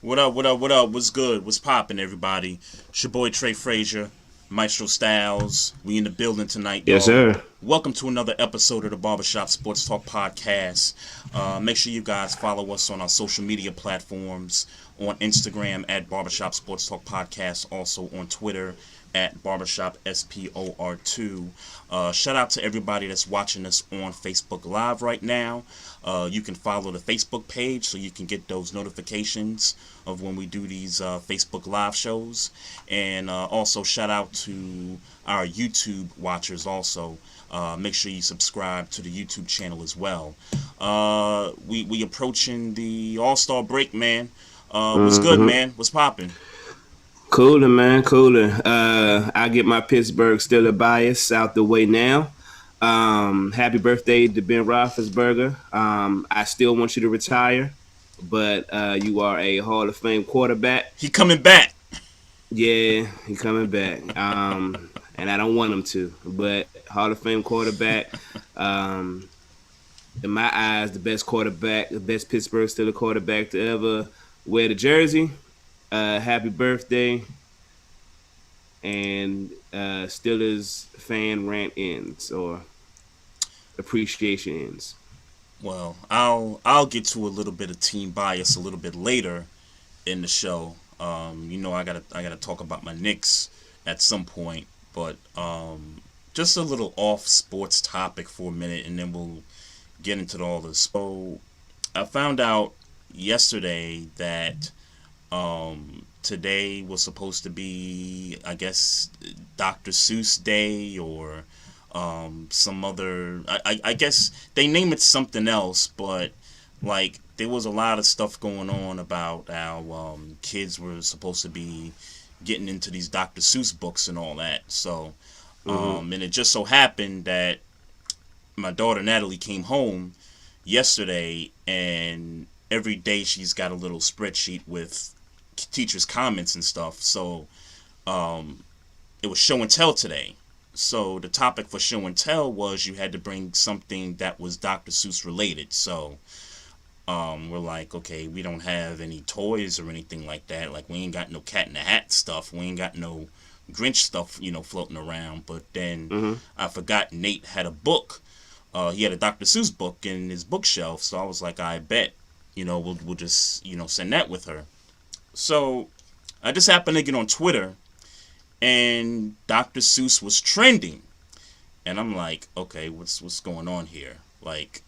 What up, what up, what up? What's good? What's poppin', everybody? It's your boy Trey Fraser, Maestro Styles. We in the building tonight, Yes, y'all. sir. Welcome to another episode of the Barbershop Sports Talk Podcast. Make sure you guys follow us on our social media platforms, on Instagram at Barbershop Sports Talk Podcast, also on Twitter at Barbershop SPOR2. Shout out to everybody that's watching us on Facebook Live right now. You can follow the Facebook page so you can get those notifications of when we do these Facebook Live shows. And also shout out to our YouTube watchers also. Make sure you subscribe to the YouTube channel as well. We approaching the All-Star break, man. What's good, Mm-hmm. man? What's popping? Cooling, man, cooling. I get my Pittsburgh Steelers bias out the way now. Happy birthday to Ben Roethlisberger. I still want you to retire, but you are a Hall of Fame quarterback. He coming back. Yeah, he's coming back. And I don't want him to, but Hall of Fame quarterback. In my eyes, the best quarterback, the best Pittsburgh Steelers quarterback to ever wear the jersey. Happy birthday. And Steelers fan rant ends or appreciation ends. Well, I'll get to a little bit of team bias a little bit later in the show. I gotta talk about my Knicks at some point, but just a little off sports topic for a minute, and then we'll get into all this. So I found out yesterday that today was supposed to be, I guess, Dr. Seuss Day or some other. I guess they name it something else, but like there was a lot of stuff going on about how kids were supposed to be getting into these Dr. Seuss books and all that. So, and it just so happened that my daughter Natalie came home yesterday, and every day she's got a little spreadsheet with teachers' comments and stuff. So, it was show and tell today. So the topic for show and tell was you had to bring something that was Dr. Seuss related. So we're like, okay, we don't have any toys or anything like that. Like we ain't got no Cat in the Hat stuff. We ain't got no Grinch stuff, floating around. But then I forgot Nate had a book. He had a Dr. Seuss book in his bookshelf. So I was like, I bet, we'll just, send that with her. So I just happened to get on Twitter, and Dr. Seuss was trending. And I'm like, okay, what's going on here? Like,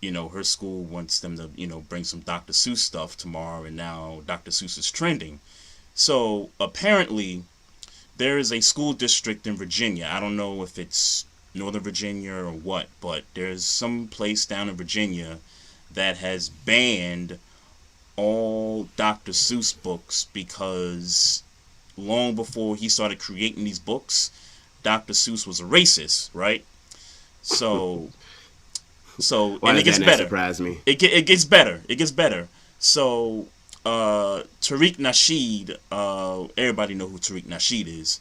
her school wants them to, bring some Dr. Seuss stuff tomorrow, and now Dr. Seuss is trending. So apparently there is a school district in Virginia. I don't know if it's Northern Virginia or what, but there's some place down in Virginia that has banned all Dr. Seuss books because long before he started creating these books, Dr. Seuss was a racist, right? So, Why and it does gets that not better. surprise me? It gets better. It gets better. So, Tariq Nasheed, everybody know who Tariq Nasheed is.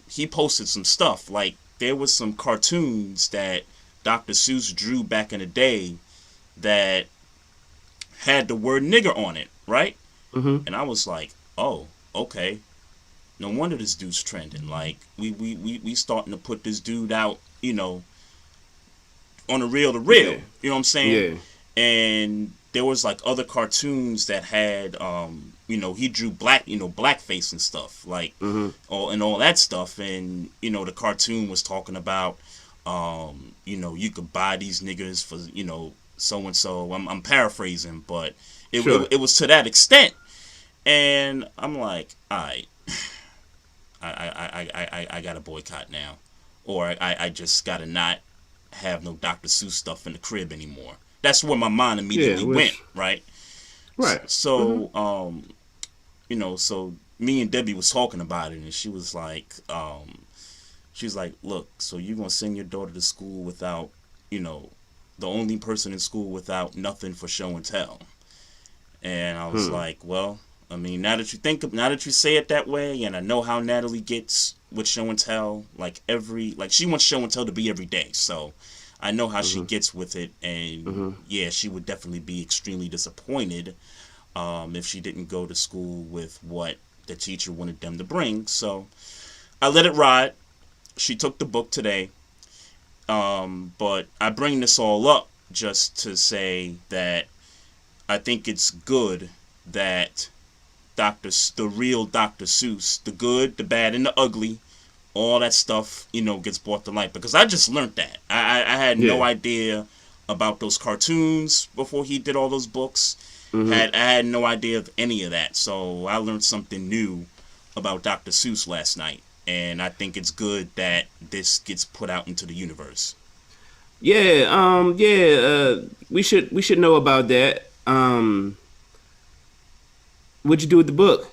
He posted some stuff. Like there was some cartoons that Dr. Seuss drew back in the day that had the word nigger on it, right? And I was like, oh, okay. No wonder this dude's trending. Like we starting to put this dude out, on the reel to reel. Yeah. You know what I'm saying? Yeah. And there was like other cartoons that had he drew blackface and stuff, like all that stuff. And the cartoon was talking about you could buy these niggers for so and so. I'm paraphrasing, but it was to that extent. And I'm like, all right, I got to boycott now, or I just gotta not have no Dr. Seuss stuff in the crib anymore. That's where my mind immediately went, right? Right. So, so me and Debbie was talking about it, and she was like, look, so you're gonna send your daughter to school without, the only person in school without nothing for show and tell. And I was like, well, I mean, now that you say it that way, and I know how Natalie gets with show and tell, like she wants show and tell to be every day. So I know how she gets with it, and yeah, she would definitely be extremely disappointed. if she didn't go to school with what the teacher wanted them to bring. So I let it ride. She took the book today. But I bring this all up just to say that I think it's good that the real Dr. Seuss, the good, the bad, and the ugly, all that stuff, gets brought to light. Because I just learned that. I had no idea about those cartoons before he did all those books. I had no idea of any of that. So I learned something new about Dr. Seuss last night. And I think it's good that this gets put out into the universe. We should know about that. What'd you do with the book?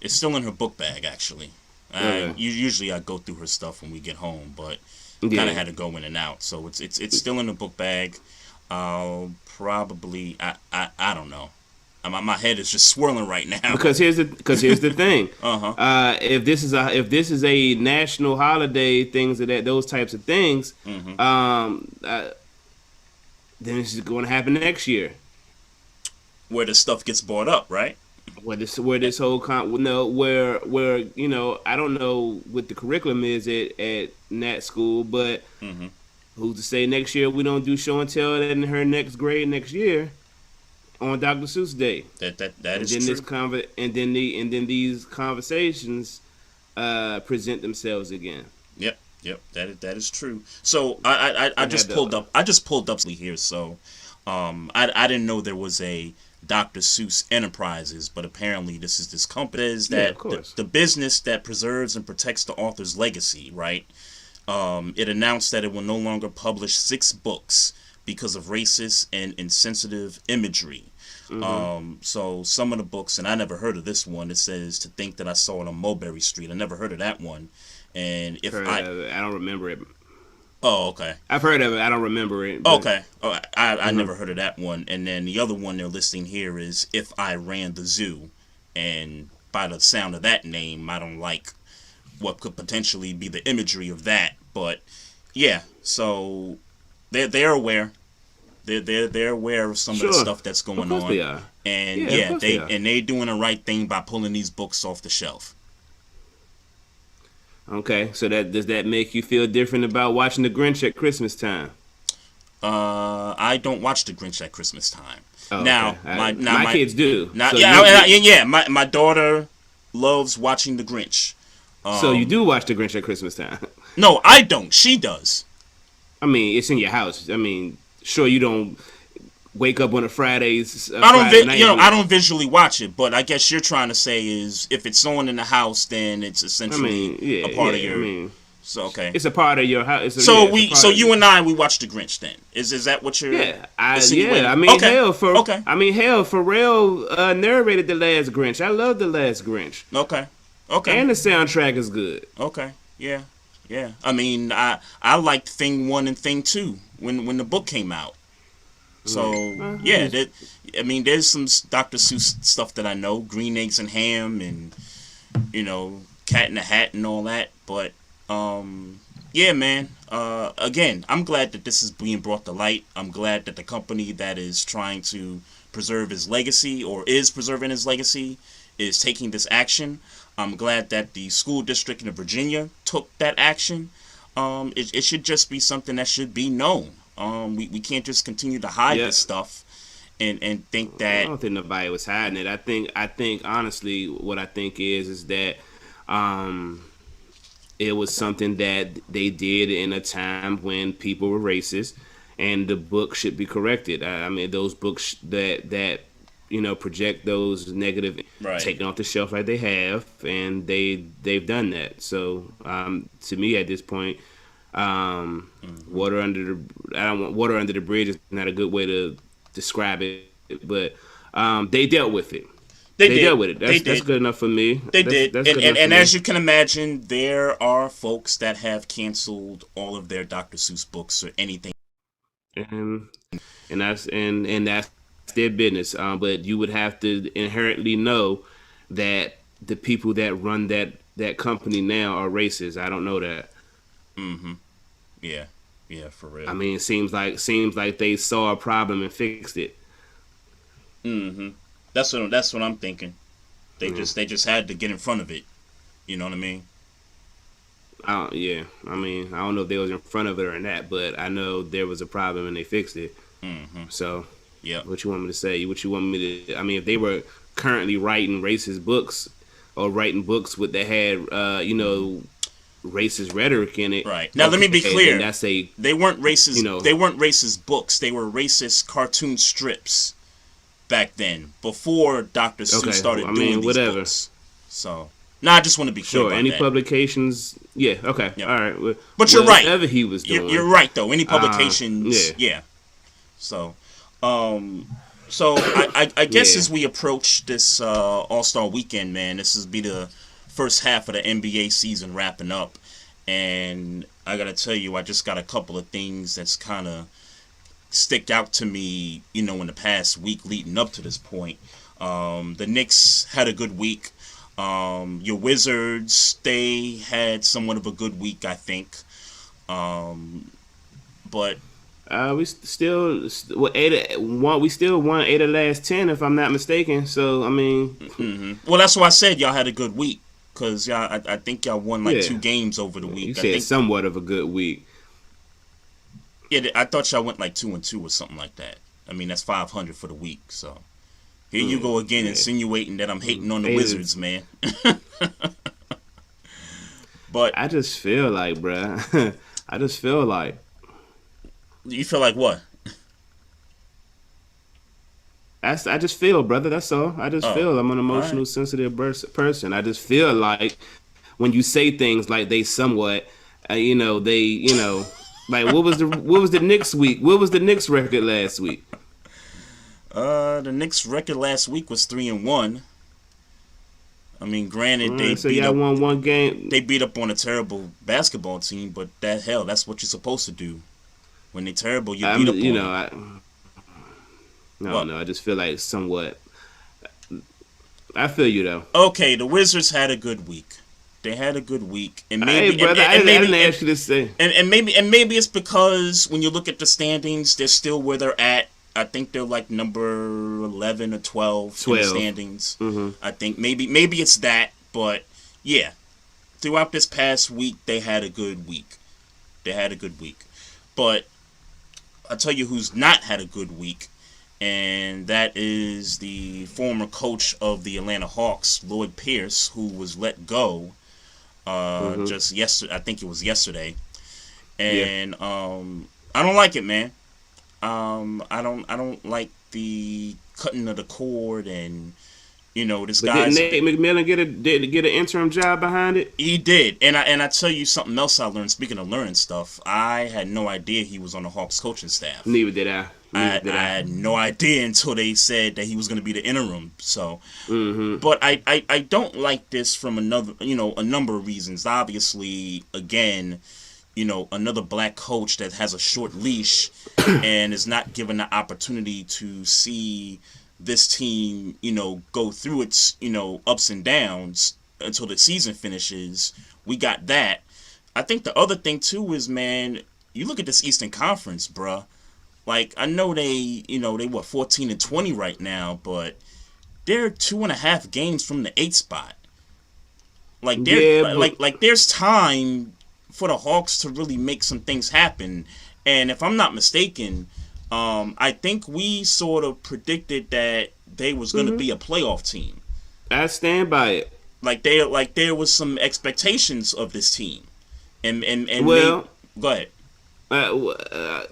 It's still in her book bag, actually. Okay. Usually I go through her stuff when we get home, but kind of had to go in and out. So it's still in the book bag. I'll probably I don't know. My head is just swirling right now. Because here's the thing. If this is a national holiday, those types of things, then it's going to happen next year. Where the stuff gets brought up, right? Where this whole where I don't know what the curriculum is at Nat school, but who's to say next year we don't do show and tell in her next grade next year on Dr. Seuss Day. That is true. And then these conversations present themselves again. Yep. That is true. So I just pulled up here. So I didn't know there was a Dr. Seuss Enterprises, but apparently this company is that the business that preserves and protects the author's legacy, right? It announced that it will no longer publish 6 books because of racist and insensitive imagery. So some of the books, and I never heard of this one. It says To Think That I Saw It on Mulberry Street. I never heard of that one. And I don't remember it. Oh, okay. I've heard of it. I don't remember it. Okay. Oh, I never heard of that one. And then the other one they're listing here is If I Ran the Zoo. And by the sound of that name, I don't like what could potentially be the imagery of that. But yeah, so they're aware. They're aware of some of the stuff that's going on. They are. And they're doing the right thing by pulling these books off the shelf. Okay, so does that make you feel different about watching The Grinch at Christmas time? I don't watch The Grinch at Christmas time. Oh, now, okay. My kids do. My daughter loves watching The Grinch. So you do watch The Grinch at Christmas time? No, I don't. She does. I mean, it's in your house. I mean, sure you don't wake up on a Friday night. I don't visually watch it, but I guess you're trying to say is if it's on in the house, then it's essentially a part of your. So okay, it's a part of your house. You and I watch The Grinch then. Is that what you're? I mean, Pharrell narrated the last Grinch. I love the last Grinch. Okay. And the soundtrack is good. Okay. Yeah. I mean, I liked Thing 1 and Thing 2 when the book came out. So there's some Dr. Seuss stuff that I know, Green Eggs and Ham, and Cat in the Hat and all that. But man. Again, I'm glad that this is being brought to light. I'm glad that the company that is trying to preserve his legacy or is preserving his legacy is taking this action. I'm glad that the school district in Virginia took that action. It should just be something that should be known. We can't just continue to hide this stuff and think that. I don't think nobody was hiding it. I think honestly, what I think is that it was something that they did in a time when people were racist, and the book should be corrected. I mean, those books that project those negative, taken off the shelf like they have, and they've done that. So to me, at this point, water under the bridge is not a good way to describe it, but they dealt with it. They dealt with it. That's good enough for me. They did. And as you can imagine, there are folks that have canceled all of their Dr. Seuss books or anything. And that's their business. But you would have to inherently know that the people that run that company now are racist. I don't know that. Mm-hmm. Yeah, for real. I mean, it seems like they saw a problem and fixed it. Mm-hmm. That's what I'm thinking. They Yeah. just they just had to get in front of it. You know what I mean? Yeah, I mean, I don't know if they was in front of it or not, but I know there was a problem and they fixed it. Mm-hmm. So, Yep. what you want me to say? What you want me to? I mean, if they were currently writing racist books or writing books with that had, Mm-hmm. racist rhetoric in it, Right. Now let me be okay, then clear. that's a, They weren't you racist. know, They weren't racist books. They were racist cartoon strips back then, before Dr. Seuss okay. Well, I started doing mean, these whatever. books. So, now I just want to be clear Sure. about Any that. publications? Yeah. Okay. Yep. All right. But you're right. Whatever he was You're doing. right though. Any Yeah. publications, yeah. So, um, so I guess Yeah. as we approach this All Star Weekend, man, this is be the first half of the NBA season wrapping up, and I gotta tell you, I just got a couple of things that's kind of stick out to me, in the past week leading up to this point. The Knicks had a good week. Your Wizards, they had somewhat of a good week, I think. But We still well, we still won 8 of the last 10, if I'm not mistaken. So I mean, well, that's why I said y'all had a good week, because y'all, I think y'all won like yeah, 2 games over the you week. I said think, somewhat of a good week. yeah, I thought y'all went like 2-2 or something like that. I mean, that's 500 for the week. So here you go again, Yeah. insinuating that I'm hating on the 8 Wizards, man. But I just feel like, bruh. I just feel like you feel like what? I just feel, brother. That's all. I just Oh, feel I'm an all right. emotional, sensitive person. I just feel like when you say things like they somewhat, they, like what was the Knicks week? What was the Knicks record last week? The Knicks' record last week was 3-1. I mean, granted, All right, so y'all won one game. they beat up on a terrible basketball team, but that's what you're supposed to do. When they're terrible, you beat I'm, up on them. I don't What? know. I just feel like somewhat. I feel you though. Okay, the Wizards had a good week. They had a good week, and Hey, maybe brother, I maybe didn't ask you to say. maybe it's because when you look at the standings, they're still where they're at. I think they're like number 11 or 12 in the 12. standings. Mm-hmm. I think maybe it's that, but yeah, throughout this past week, they had a good week. They had a good week, but I'll tell you who's not had a good week, and that is the former coach of the Atlanta Hawks, Lloyd Pierce, who was let go Mm-hmm. just yesterday. I think it was yesterday, Yeah. and I don't like it, man. I don't like the cutting of the cord, and this But didn't guy's Nate McMillan get an interim job behind it? he did, and I tell you something else I learned. Speaking of learning stuff, I had no idea he was on the Hawks coaching staff. Neither did I. Neither I did I I. had no idea until they said that he was going to be the interim. So, Mm-hmm. but I don't like this from a number of reasons. Obviously, again, another black coach that has a short leash and is not given the opportunity to see this team, go through its, ups and downs until the season finishes. We got that. I think the other thing too is, man, you look at this Eastern Conference, bruh. Like, I know they what, 14-20 right now, but they're 2.5 games from the 8th spot. Like, they're Yeah, but there's time for the Hawks to really make some things happen. And if I'm not mistaken, I think we sort of predicted that they was going to mm-hmm. be a playoff team. I stand by it. There was some expectations of this team, and maybe Well, go ahead. uh,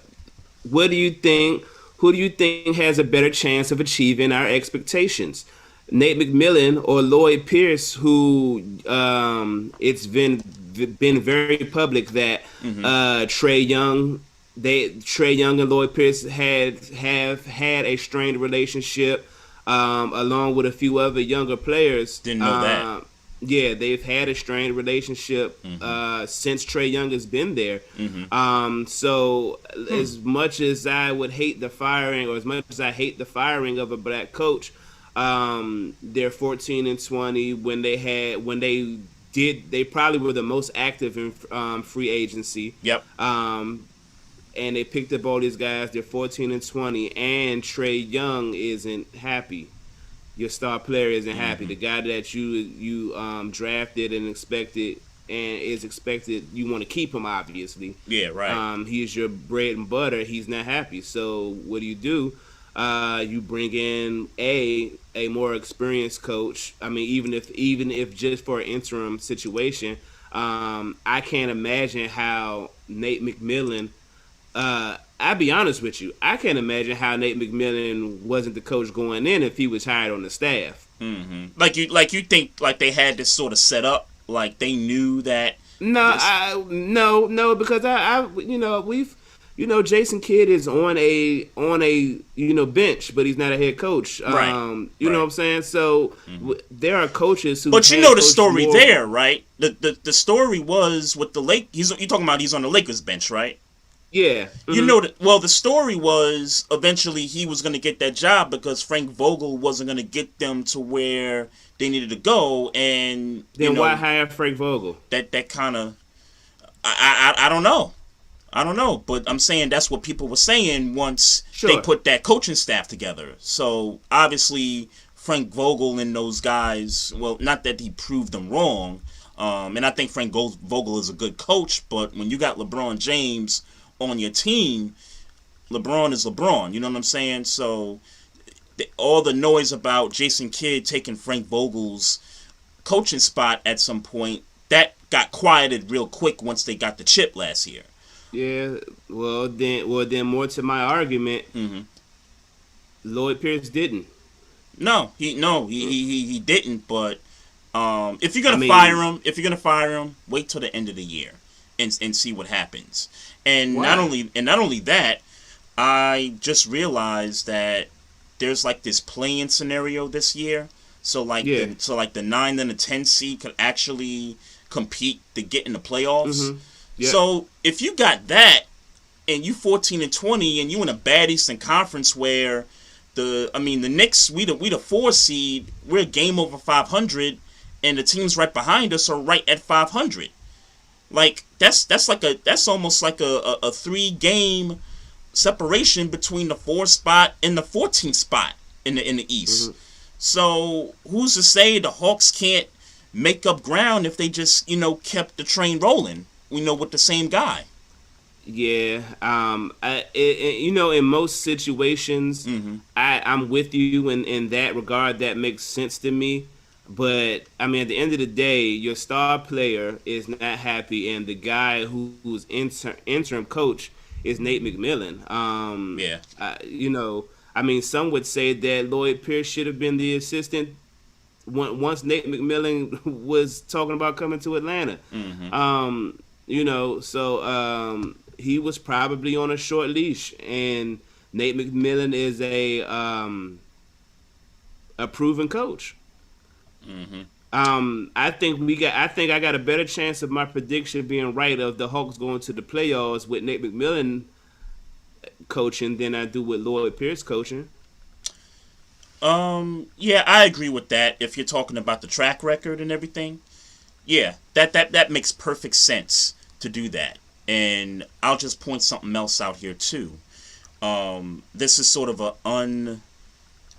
what do you think? Who do you think has a better chance of achieving our expectations? Nate McMillan or Lloyd Pierce, who it's been very public that Mm-hmm. Trey Young and Lloyd Pierce have had a strained relationship, along with a few other younger players. Didn't know that. Yeah, they've had a strained relationship Mm-hmm. since Trey Young has been there. Mm-hmm. So as much as I would hate the firing, or as much as I hate the firing of a black coach, they're 14-20 they probably were the most active in free agency. Yep. Um, and they picked up all these guys. They're 14-20, and Trey Young isn't happy. Your star player isn't happy. Mm-hmm. The guy that you drafted and expected and is expected, you want to keep him, obviously. Yeah, right. He's your bread and butter. He's not happy. So what do? You bring in a more experienced coach. I mean, even if just for an interim situation, I can't imagine how Nate McMillan. I'll be honest with you. I can't imagine how Nate McMillan wasn't the coach going in if he was hired on the staff. Mm-hmm. Like you think like they had this sort of set up, like they knew that. No, This, no, because we've, Jason Kidd is on a bench, but he's not a head coach. right. You know Right. what I'm saying? So there are coaches who. But you know the story there, right? The story was with the Lake. You talking about he's on the Lakers bench, right? Yeah. You know that. Well, the story was eventually he was going to get that job because Frank Vogel wasn't going to get them to where they needed to go, and Then why hire Frank Vogel? That kind of I don't know. I don't know, but I'm saying that's what people were saying once Sure. they put that coaching staff together. So obviously Frank Vogel and those guys, well, not that he proved them wrong, and I think Frank Vogel is a good coach, but when you got LeBron James on your team, LeBron is LeBron, you know what I'm saying? So all the noise about Jason Kidd taking Frank Vogel's coaching spot at some point, that got quieted real quick once they got the chip last year. Yeah. Well, then more to my argument, Lloyd Pierce didn't. No, he didn't. But if you're gonna fire him, wait till the end of the year and see what happens. And Why? not only that, I just realized that there's like this play-in scenario this year. So like the 9 and the 10 seed could actually compete to get in the playoffs. Yep. So if you got that and you 14-20 and you in a bad Eastern Conference where the Knicks, we the 4 seed, we're game over 500 and the teams right behind us are right at 500. Like that's almost like a 3-game separation between the 4 spot and the 14th spot in the East. So who's to say the Hawks can't make up ground if they just kept the train rolling? With the same guy. Yeah. In most situations, I'm with you in that regard. That makes sense to me. But I mean, at the end of the day, your star player is not happy, and the guy who's interim coach is Nate McMillan. Some would say that Lloyd Pierce should have been the assistant once Nate McMillan was talking about coming to Atlanta. He was probably on a short leash, and Nate McMillan is a proven coach. I think I got a better chance of my prediction being right of the Hawks going to the playoffs with Nate McMillan coaching than I do with Lloyd Pierce coaching. Yeah, I agree with that. If you're talking about the track record and everything, yeah, that makes perfect sense to do that. And I'll just point something else out here too. This is sort of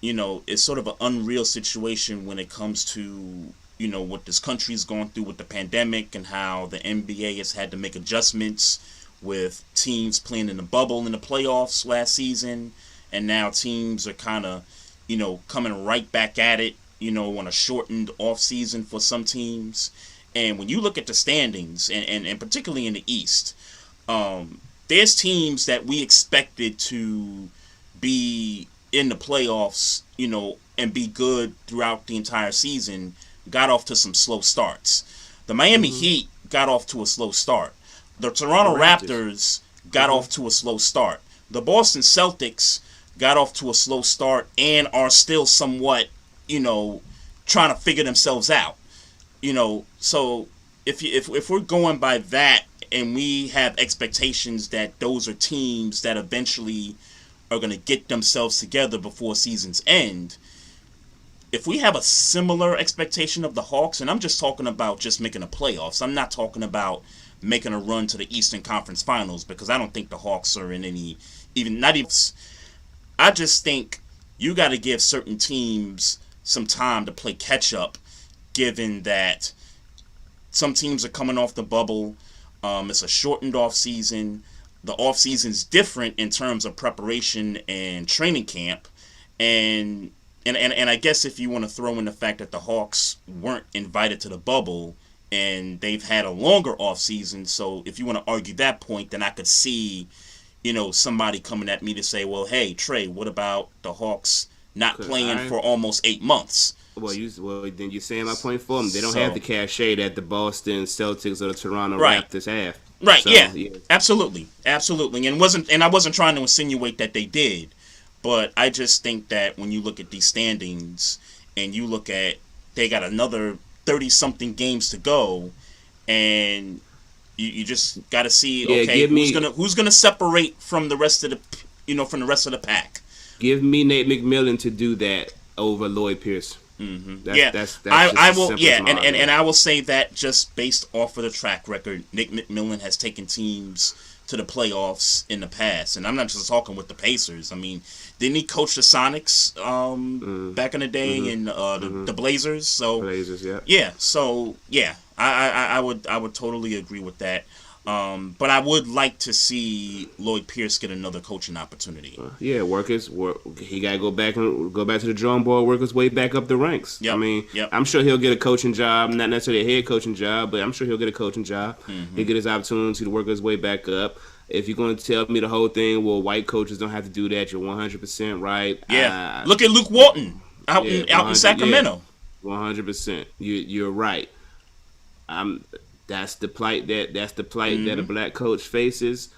it's sort of an unreal situation when it comes to what this country's going through with the pandemic and how the NBA has had to make adjustments with teams playing in the bubble in the playoffs last season, and now teams are kind of coming right back at it on a shortened off season for some teams. And when you look at the standings, and particularly in the East, there's teams that we expected to be in the playoffs, and be good throughout the entire season, got off to some slow starts. The Miami Heat got off to a slow start. The Toronto Raptors got off to a slow start. The Boston Celtics got off to a slow start and are still somewhat, trying to figure themselves out. So if we're going by that and we have expectations that those are teams that eventually are going to get themselves together before season's end, if we have a similar expectation of the Hawks, and I'm just talking about just making the playoffs, I'm not talking about making a run to the Eastern Conference Finals, because I don't think the Hawks are in any, even not even. I just think you got to give certain teams some time to play catch up, given that some teams are coming off the bubble. It's a shortened off season. The off season's different in terms of preparation and training camp, and I guess if you want to throw in the fact that the Hawks weren't invited to the bubble and they've had a longer off season, so if you want to argue that point, then I could see, somebody coming at me to say, well, hey, Trey, what about the Hawks not playing for almost 8 months? Well, then you're saying my point for them. They don't have the cachet that the Boston Celtics or the Toronto Raptors have. Right. So, yeah. Absolutely. And I wasn't trying to insinuate that they did, but I just think that when you look at these standings and you look at they got another 30-something games to go, and you just got to see who's gonna separate from the rest of the pack. Give me Nate McMillan to do that over Lloyd Pierce. Mm-hmm. I will. Yeah, and I will say that just based off of the track record, Nick McMillan has taken teams to the playoffs in the past, and I'm not just talking with the Pacers. I mean, didn't he coach the Sonics back in the day in the Blazers? So Blazers, yeah. Yeah. So yeah, I would totally agree with that. But I would like to see Lloyd Pierce get another coaching opportunity. He got to go back to the drawing board, work his way back up the ranks. Yep. I mean, I'm sure he'll get a coaching job, not necessarily a head coaching job, but I'm sure he'll get a coaching job. Mm-hmm. He'll get his opportunity to work his way back up. If you're going to tell me the whole thing, well, white coaches don't have to do that, you're 100% right. Yeah. Look at Luke Walton out in Sacramento. 100%. You're right. That's the plight that a black coach faces.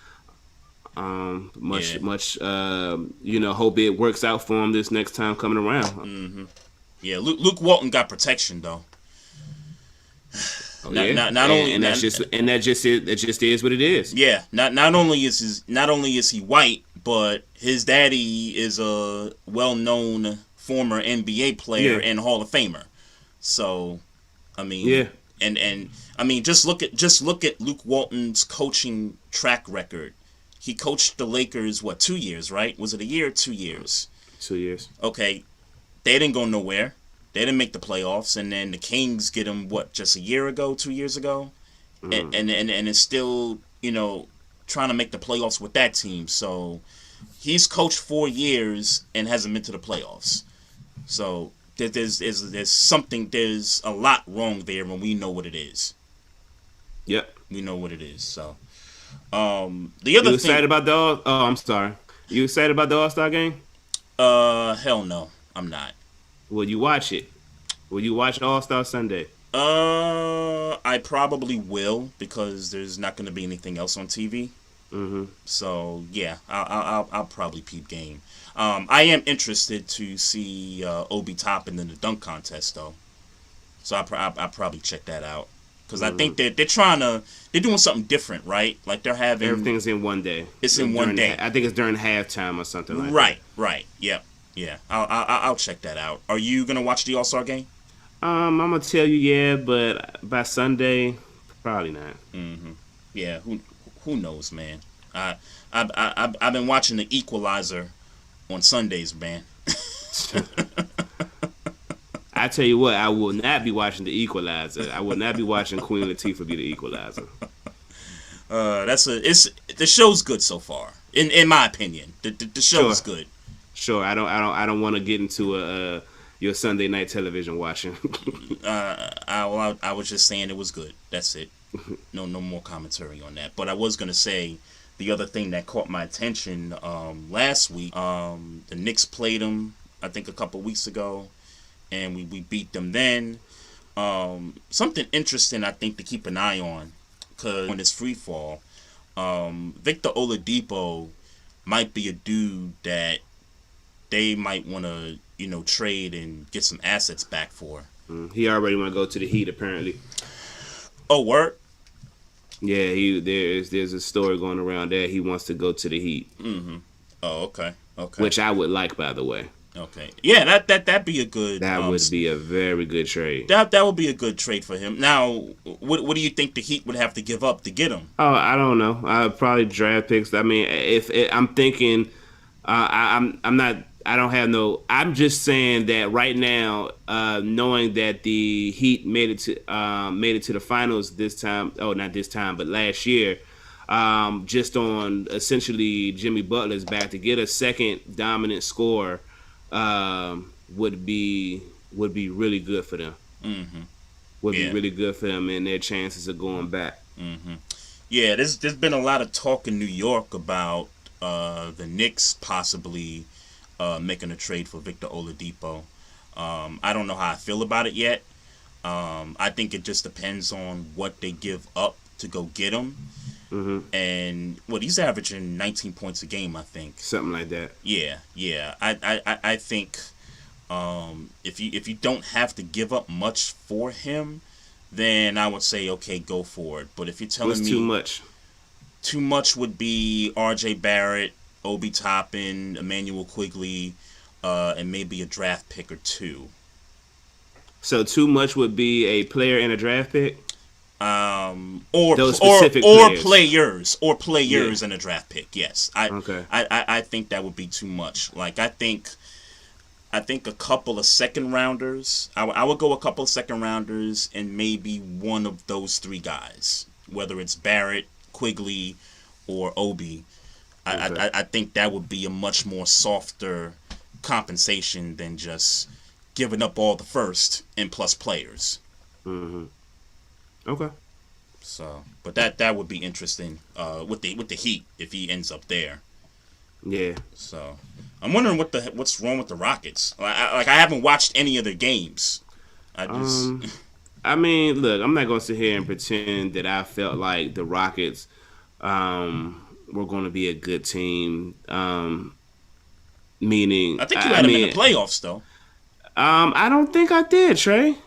Hope it works out for him this next time coming around. Mm-hmm. Yeah, Luke Walton got protection though. That just is what it is. Yeah, not only is he white, but his daddy is a well-known former NBA player and Hall of Famer. So, I mean, and I mean, just look at Luke Walton's coaching track record. He coached the Lakers 2 years, right? Was it a year or 2 years? 2 years. Okay, they didn't go nowhere. They didn't make the playoffs, and then the Kings get him just a year ago, 2 years ago, and it's still trying to make the playoffs with that team. So he's coached 4 years and hasn't been to the playoffs. So there's a lot wrong there, when we know what it is. Yep, we know what it is. So the other thing. Excited about I'm sorry. You excited about the All-Star game? Hell no, I'm not. Will you watch it? Will you watch All-Star Sunday? I probably will, because there's not going to be anything else on TV. Mm-hmm. So yeah, I'll probably peep game. I am interested to see Obi Toppin in the dunk contest though, so I'll probably check that out, because I think they're doing something different, right? Like they're having everything's in one day. It's in one day. I think it's during halftime or something like that. Right. Yep. Yeah. I'll check that out. Are you gonna watch the All-Star game? I'm gonna tell you, but by Sunday, probably not. Mm-hmm. Yeah. Who knows, man? I've been watching The Equalizer on Sundays, man. I tell you what, I will not be watching The Equalizer. I will not be watching Queen Latifah be the Equalizer. The show's good so far, in my opinion. The show is good. Sure, I don't want to get into your Sunday night television watching. I was just saying it was good. That's it. No more commentary on that. But I was gonna say the other thing that caught my attention last week. The Knicks played them, I think, a couple weeks ago, and we beat them then. Something interesting, I think, to keep an eye on, because on this free fall, Victor Oladipo might be a dude that they might want to, trade and get some assets back for. He already want to go to the Heat, apparently. Oh, word? Yeah, there's a story going around there. He wants to go to the Heat. Mm-hmm. Oh, okay. Which I would like, by the way. Okay. Yeah, that'd be a good. That would be a very good trade. That would be a good trade for him. Now, what do you think the Heat would have to give up to get him? Oh, I don't know. Probably draft picks. I mean, if I'm thinking, I'm not. I don't have no. I'm just saying that right now, knowing that the Heat made it to the finals this time. Oh, not this time, but last year. Just on essentially Jimmy Butler's back to get a second dominant scorer would be really good for them. Mm-hmm. Would be really good for them and their chances of going back. Mm-hmm. Yeah, there's been a lot of talk in New York about the Knicks possibly making a trade for Victor Oladipo. I don't know how I feel about it yet. I think it just depends on what they give up to go get him. Mm-hmm. And he's averaging 19 points a game, I think. Something like that. Yeah. I think if you don't have to give up much for him, then I would say okay, go for it. But if you're telling me too much would be R.J. Barrett, Obi Toppin, Emmanuel Quigley, and maybe a draft pick or two. So too much would be a player and a draft pick. Or players yeah. And a draft pick. Yes, I think that would be too much. Like I think a couple of second rounders. I would go a couple of second rounders and maybe one of those three guys, whether it's Barrett, Quigley, or Obi. I think that would be a much more softer compensation than just giving up all the first and plus players. Mm-hmm. Okay. So, but that would be interesting with the Heat if he ends up there. Yeah. So, I'm wondering what's wrong with the Rockets. I haven't watched any of their games. I mean, look, I'm not gonna sit here and pretend that I felt like the Rockets were going to be a good team. Meaning, I think you had them in the playoffs, though. I don't think I did, Trey.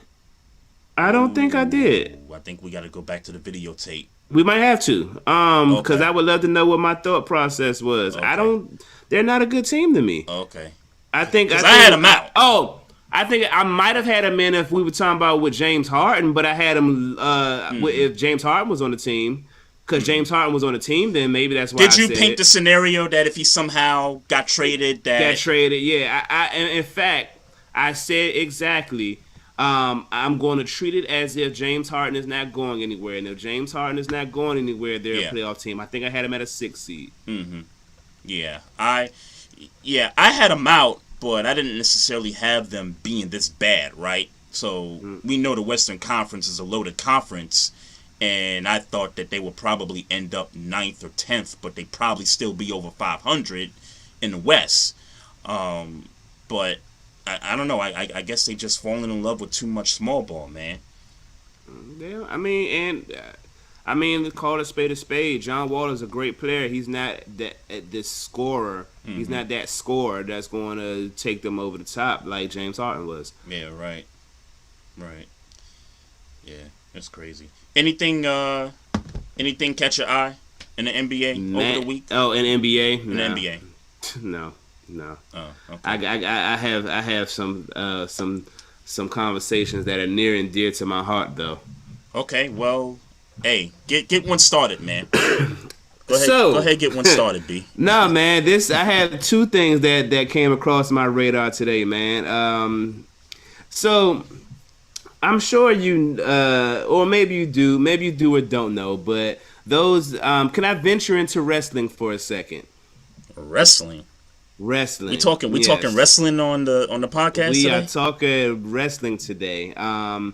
I don't think I did. I think we got to go back to the videotape. We might have to, because I would love to know what my thought process was. Okay. They're not a good team to me. Okay. I think I had them out. I think I might have had them in if we were talking about with James Harden, but I had him if James Harden was on the team. Because James Harden was on the team, then maybe that's why. Did you paint the scenario that if he somehow got traded, yeah. In fact, I said exactly. I'm going to treat it as if James Harden is not going anywhere, and if James Harden is not going anywhere, they're a playoff team. I think I had him at a 6 seed. Mm-hmm. Yeah, I had them out, but I didn't necessarily have them being this bad, right? So we know the Western Conference is a loaded conference. And I thought that they would probably end up 9th or 10th, but they'd probably still be over 500 in the West. But I don't know. I guess they just fallen in love with too much small ball, man. Yeah, I mean, call it a spade. John Wall is a great player. He's not this scorer. Mm-hmm. He's not that scorer that's going to take them over the top like James Harden was. Yeah, right. Yeah, that's crazy. Anything catch your eye in the NBA over the week? Oh, in NBA? In the NBA? No. Oh, okay. I have some conversations that are near and dear to my heart, though. Okay, well, hey, get one started, man. Go ahead, get one started, B. No, man, I had two things that came across my radar today, man. So I'm sure you, or maybe you do or don't know, but those, can I venture into wrestling for a second? Wrestling. We talking wrestling on the podcast. We today? Are talking wrestling today. Bow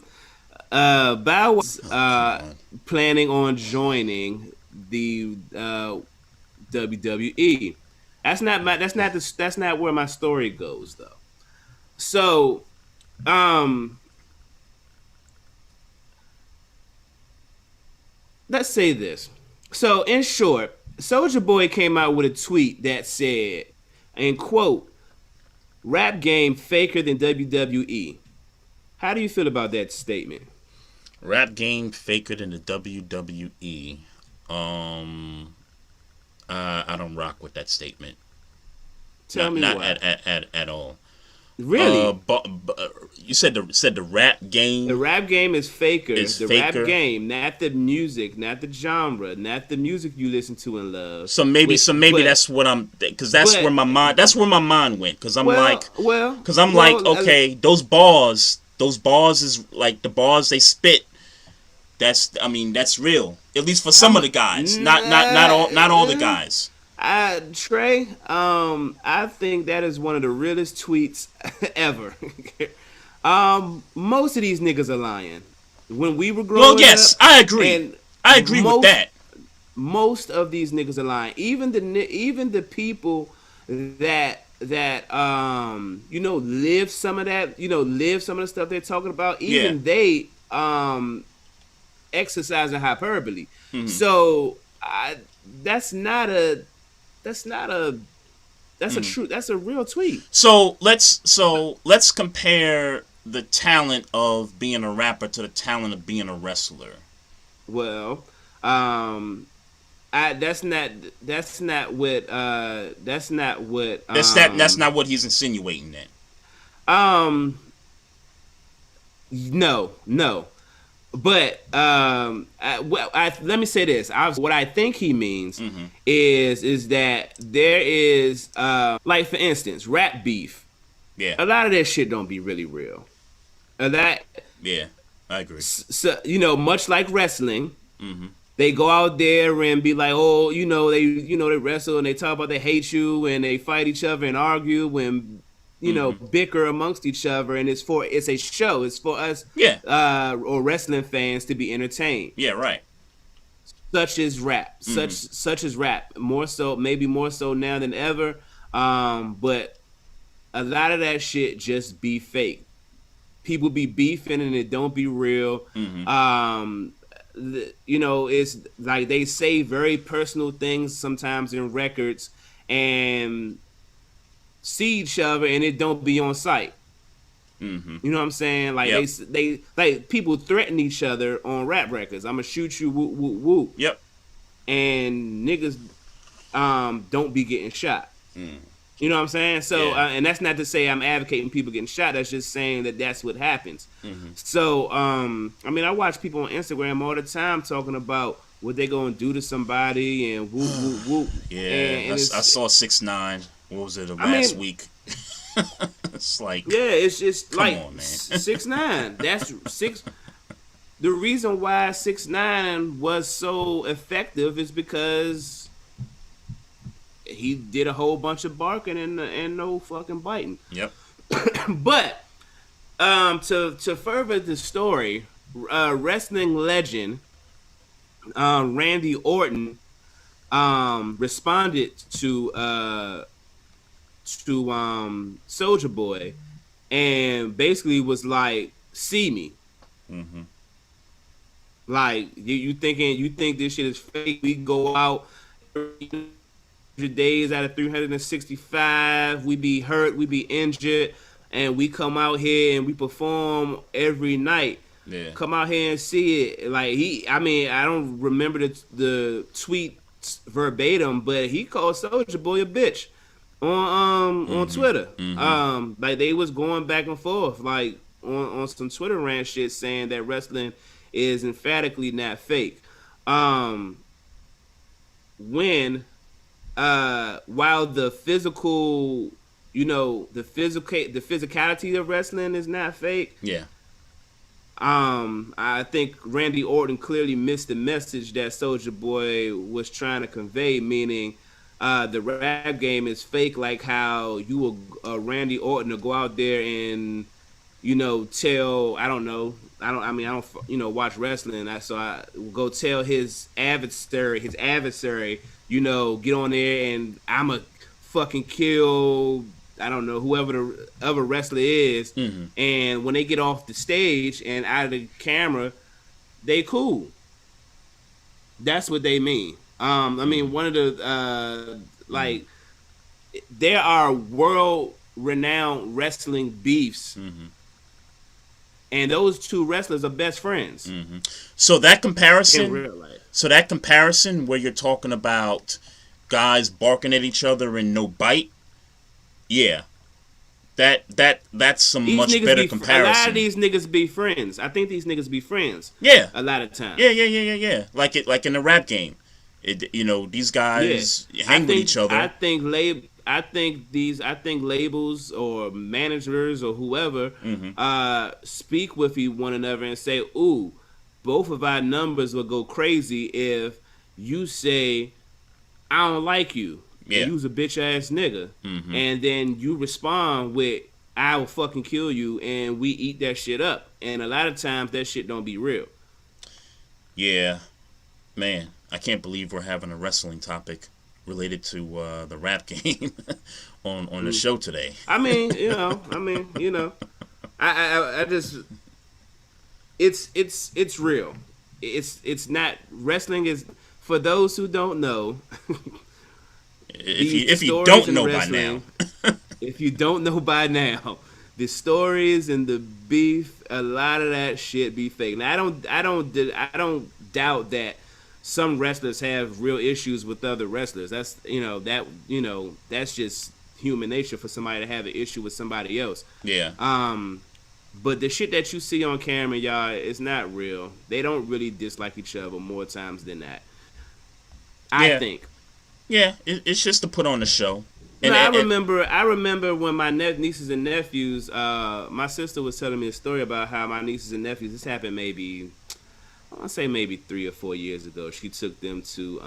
was planning on joining the WWE. That's not where my story goes though. So, let's say this. So, in short, Soulja Boy came out with a tweet that said, and quote, "Rap game faker than WWE." How do you feel about that statement? Rap game faker than the WWE. I don't rock with that statement. Tell me not why. At all. Really? You said the rap The game rap game is faker. is The rap faker. game, not the music, not the genre, not the music you listen to and love. So maybe But that's what I'm, because but that's where my mind went, because well well I'm like, well okay, those bars is like the bars they spit. That's real. At least for some of the guys, not all the guys. Trey, I think that is one of the realest tweets ever. Most of these niggas are lying. When we were Well, growing up, yes, I agree. and I agree with most that. most of these niggas are lying. Even the people that live some of that, live some of the stuff they're talking about. Yeah. Even they exercising hyperbole. So that's not a that's not a that's a true that's a real tweet. So let's compare the talent of being a rapper to the talent of being a wrestler. Well, that's not what That's not what he's insinuating then. um no. But let me say this. What I think he means is that there is like, for instance, rap beef. Yeah. A lot of that shit don't be really real. That Yeah. I agree. So, much like wrestling, they go out there and be like, oh, they wrestle and they talk about they hate you and they fight each other and argue and bicker amongst each other, and it's a show. It's for us, or wrestling fans to be entertained. Yeah, right. Such as rap, such as rap. Maybe more so now than ever. But a lot of that shit just be fake. People be beefing and it don't be real. It's like they say very personal things sometimes in records and see each other and it don't be on site. You know what I'm saying? Like, they like, people threaten each other on rap records. I'm gonna shoot you, whoop whoop whoop. Yep. And niggas don't be getting shot. You know what I'm saying? So and that's not to say I'm advocating people getting shot. That's just saying that that's what happens. So I watch people on Instagram all the time talking about what they gonna do to somebody and whoop whoop whoop. Yeah, and I saw 6ix9ine. What was it, last week? It's like, it's just come like on, man. 6ix9ine. That's six. The reason why 6ix9ine was so effective is because he did a whole bunch of barking and no fucking biting. Yep. But to further the story, wrestling legend Randy Orton responded to Soulja Boy and basically was like, "See me." Like, you think this shit is fake? We go out 300 days out of 365. We be hurt, we be injured, and we come out here and we perform every night. Yeah. Come out here and see it. Like, I don't remember the tweet verbatim, but he called Soulja Boy a bitch on Twitter. Like, they was going back and forth, like, on some Twitter rant shit, saying that wrestling is emphatically not fake. When while the physical, the physicality of wrestling is not fake. Yeah. I think Randy Orton clearly missed the message that Soulja Boy was trying to convey, meaning the rap game is fake, like how you will Randy Orton to go out there and tell, I don't watch wrestling, so I go tell his adversary, get on there and I'ma fucking kill, I don't know, whoever the other wrestler is. And when they get off the stage and out of the camera, they cool. That's what they mean. One of the there are world-renowned wrestling beefs. And those two wrestlers are best friends. So that comparison, in real life. Where you're talking about guys barking at each other and no bite, yeah, that's some These much niggas better be, comparison. a lot of these niggas be friends. I think these niggas be friends. Yeah. A lot of times. Yeah. Like in the rap game. These guys hang with each other. I think labels or managers or whoever speak with one another and say, "Ooh, both of our numbers will go crazy if you say I don't like you. Yeah. You's a bitch ass nigga." And then you respond with, "I will fucking kill you," and we eat that shit up. And a lot of times that shit don't be real. Yeah, man, I can't believe we're having a wrestling topic related to the rap game on the show today. I just it's real. It's not, wrestling is, for those who don't know. If you don't know by now. If you don't know by now, the stories and the beef, a lot of that shit be fake. Now I don't doubt that some wrestlers have real issues with other wrestlers. That's that's just human nature for somebody to have an issue with somebody else. Yeah. But the shit that you see on camera, y'all, it's not real. They don't really dislike each other more times than that. I think. Yeah, it's just to put on the show. And, I remember when my nieces and nephews, my sister was telling me a story about how my nieces and nephews, this happened maybe 3 or 4 years ago. She took them to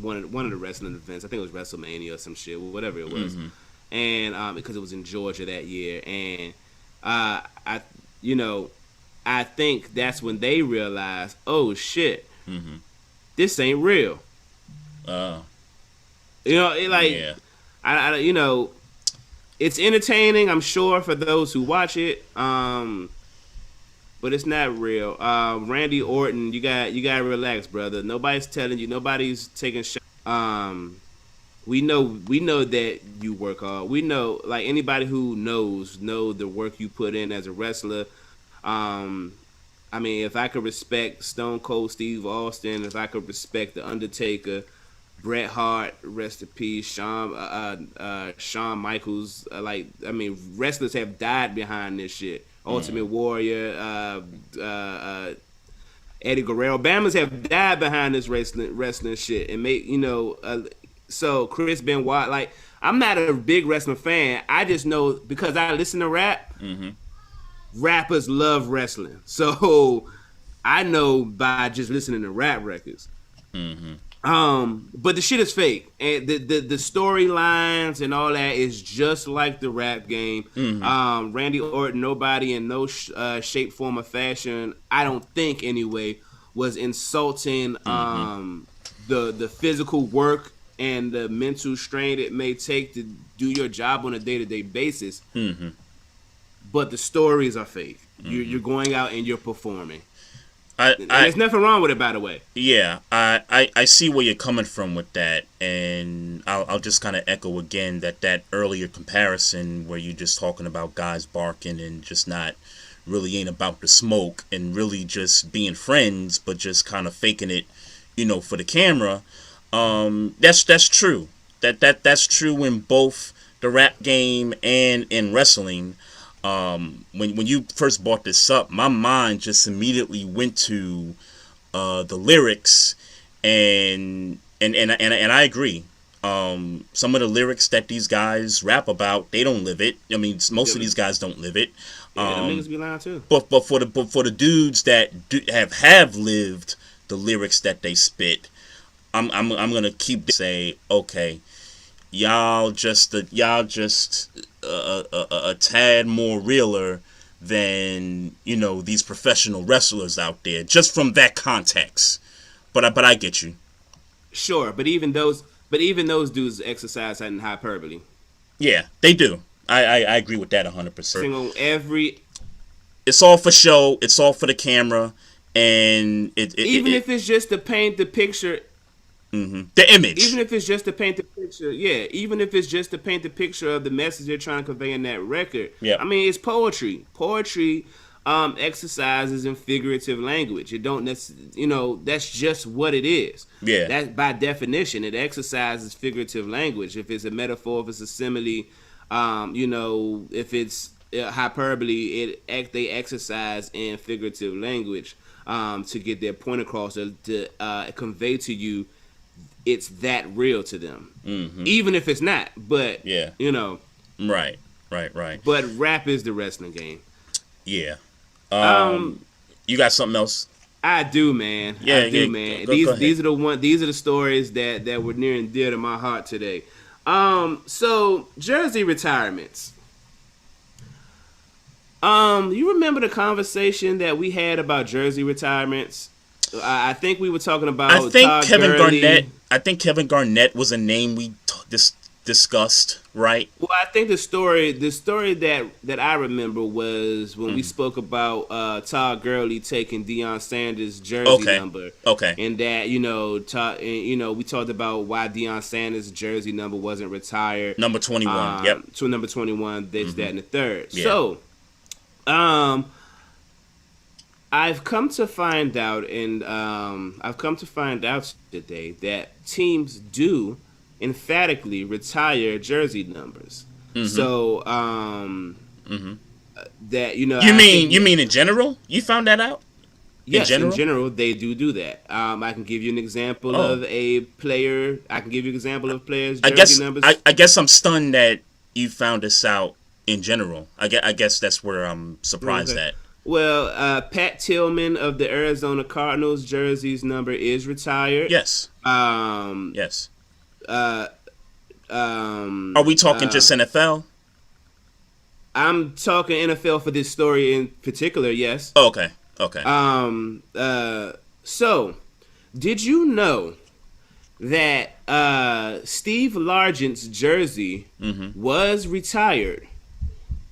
one of the wrestling events. I think it was WrestleMania or some shit, whatever it was. And because it was in Georgia that year. And I think that's when they realized, oh shit, this ain't real. It's entertaining, I'm sure, for those who watch it, but it's not real. Randy Orton, you gotta relax, brother. Nobody's telling you, nobody's taking shots. We know that you work hard. We know, like, anybody who know the work you put in as a wrestler. I mean, if I could respect Stone Cold Steve Austin, if I could respect The Undertaker, Bret Hart, rest in peace, Shawn Michaels, wrestlers have died behind this shit. Ultimate Warrior, Eddie Guerrero, Bammers have died behind this wrestling shit, and so Chris Benoit, like, I'm not a big wrestling fan. I just know because I listen to rap. Rappers love wrestling, so I know by just listening to rap records. But the shit is fake, and the storylines and all that is just like the rap game. Randy Orton, nobody in no shape, form, or fashion, I don't think anyway, was insulting the physical work and the mental strain it may take to do your job on a day-to-day basis. But the stories are fake. You're going out and you're performing. There's nothing wrong with it, by the way. Yeah, I see where you're coming from with that, and I'll just kind of echo again that earlier comparison where you're just talking about guys barking and just not really ain't about the smoke and really just being friends, but just kind of faking it, for the camera. That's true. That's true in both the rap game and in wrestling. When you first brought this up, my mind just immediately went to the lyrics, and I agree. Some of the lyrics that these guys rap about, they don't live it. I mean, most of these guys don't live it. Yeah, them niggas be lying too. But for the dudes that have lived the lyrics that they spit, I'm gonna keep say, okay, y'all just a tad more realer than these professional wrestlers out there, just from that context. But I get you. Sure, but even those dudes exercise in hyperbole. Yeah, they do. I agree with that 100%. It's all for show. It's all for the camera, and if it's just to paint the picture. The image. Even if it's just to paint the picture, even if it's just to paint the picture of the message they're trying to convey in that record. Yeah. I mean, it's poetry. Poetry exercises in figurative language. It don't that's just what it is. Yeah. That by definition, it exercises figurative language. If it's a metaphor, if it's a simile, If it's hyperbole, they exercise in figurative language to get their point across, to convey to you it's that real to them, even if it's not. But Yeah. Right. Right. But rap is the wrestling game. Yeah. Um, You got something else? I do, man. Yeah, I do, yeah, man. go ahead. These are the stories that were near and dear to my heart today. So jersey retirements. You remember the conversation that we had about jersey retirements? I think we were talking about. I think Todd Kevin Gurley. Garnett. I think Kevin Garnett was a name we discussed, right? Well, I think the story that I remember was when we spoke about Todd Gurley taking Deion Sanders' jersey number. Okay. And that we talked about why Deion Sanders' jersey number wasn't retired. Number 21. Yep. To number 21. This, that, and the third. Yeah. So, I've come to find out, today that teams do emphatically retire jersey numbers. So, that You mean in general? You found that out? Yes, in general, they do that. I can give you an example of a player. I can give you an example of players' jersey numbers. I guess I'm stunned that you found this out in general. I guess that's where I'm surprised at. Well, Pat Tillman of the Arizona Cardinals jersey's number is retired. Yes. Yes. Are we talking just NFL? I'm talking NFL for this story in particular. Yes. Oh, okay. Okay. So, did you know that Steve Largent's jersey was retired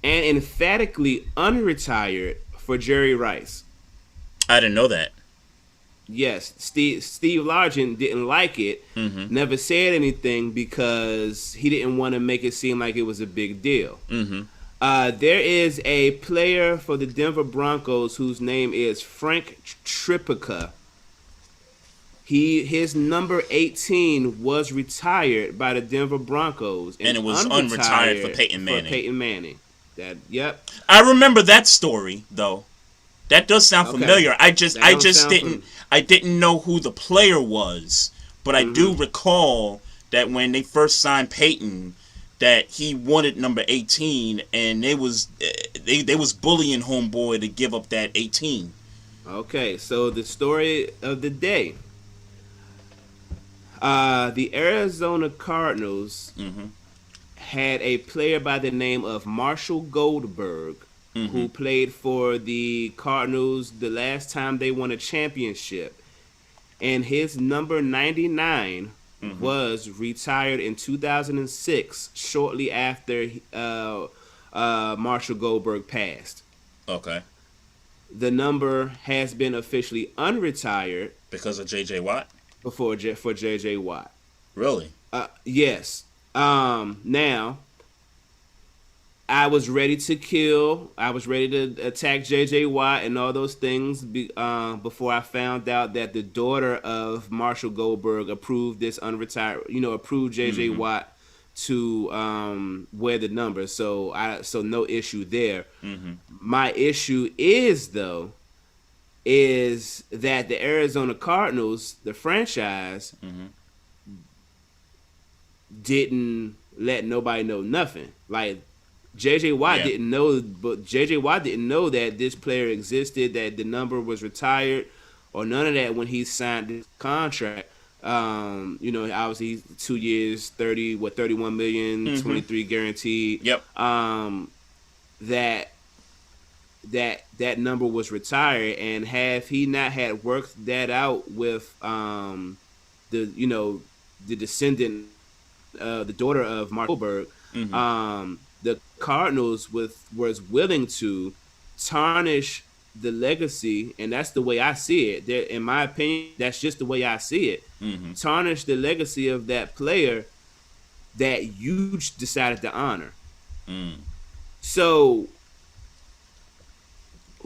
and emphatically unretired for Jerry Rice? I didn't know that. Yes, Steve Largent didn't like it, never said anything because he didn't want to make it seem like it was a big deal. There is a player for the Denver Broncos whose name is Frank Tripica. His number 18 was retired by the Denver Broncos, and it was unretired for Peyton Manning. Yep. I remember that story though. That does sound familiar. I just didn't know who the player was, but I do recall that when they first signed Peyton, that he wanted number 18, and they was bullying homeboy to give up that 18. Okay, so the story of the day. The Arizona Cardinals had a player by the name of Marshall Goldberg, who played for the Cardinals the last time they won a championship, and his number 99 was retired in 2006, shortly after Marshall Goldberg passed. Okay. The number has been officially unretired because of J.J. Watt. For J.J. Watt. Really? Yes. Now, I was ready to kill. I was ready to attack J.J. Watt and all those things before I found out that the daughter of Marshall Goldberg approved this approved J.J. Watt to wear the number. So no issue there. My issue is that the Arizona Cardinals, the franchise, didn't let nobody know nothing. Like J.J. Watt didn't know, but J.J. Watt didn't know that this player existed, that the number was retired, or none of that when he signed this contract. Obviously 2 years, 31 million, 23 guaranteed. Yep. That number was retired, and have he not had worked that out with the descendant, the daughter of Mark Goldberg, the Cardinals was willing to tarnish the legacy, and that's the way I see it. In my opinion, that's just the way I see it. Tarnish the legacy of that player that you decided to honor. So,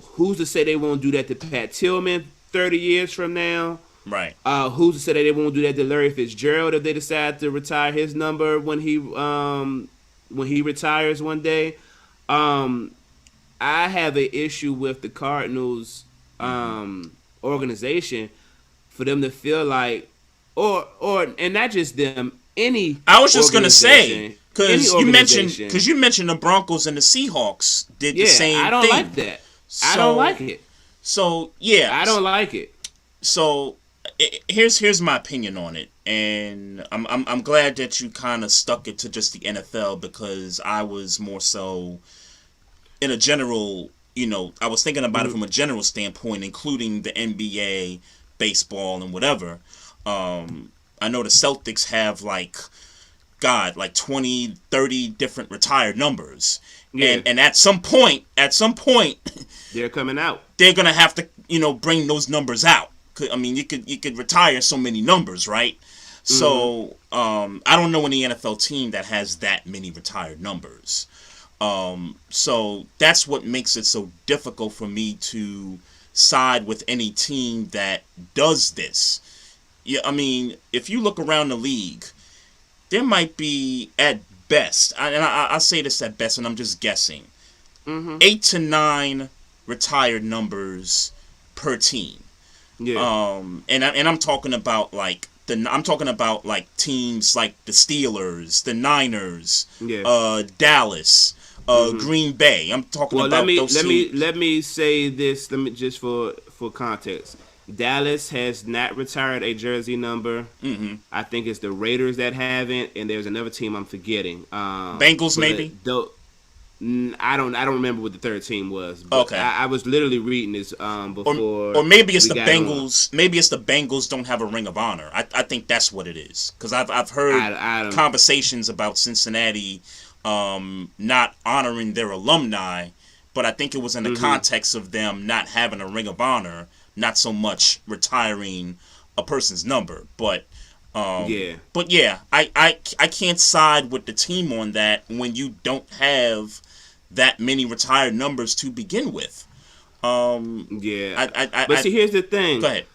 who's to say they won't do that to Pat Tillman 30 years from now? Right. Who's to say that they won't do that to Larry Fitzgerald if they decide to retire his number when he when he retires one day. I have an issue with the Cardinals organization for them to feel like, or and not just them, any. I was just gonna say any organization. because you mentioned the Broncos and the Seahawks did the Yeah, same I don't thing. like that. I don't like it. So yeah, I don't like it. So here's my opinion on it, and I'm glad that you kind of stuck it to just the NFL, because I was more so in a general, I was thinking about it from a general standpoint, including the NBA, baseball, and whatever. I know the Celtics have like 20, 30 different retired numbers. Yeah. And at some point, they're coming out. They're gonna have to, bring those numbers out. I mean, you could retire so many numbers, right? So I don't know any NFL team that has that many retired numbers. So that's what makes it so difficult for me to side with any team that does this. Yeah, I mean, if you look around the league, there might be at best, and I say this at best, and I'm just guessing, 8 to 9 retired numbers per team. Yeah. And I'm talking about like teams like the Steelers, the Niners, Dallas, Green Bay. I'm talking about those teams. Let me say this. Let me just for context. Dallas has not retired a jersey number. I think it's the Raiders that haven't, and there's another team I'm forgetting. Bengals maybe. I don't remember what the third team was. But okay, I was literally reading this before. Or maybe it's the Bengals. Maybe it's the Bengals don't have a Ring of Honor. I think that's what it is, because I've heard conversations about Cincinnati not honoring their alumni, but I think it was in the context of them not having a Ring of Honor, not so much retiring a person's number. But I can't side with the team on that when you don't have that many retired numbers to begin with. But see, here's the thing. Go ahead.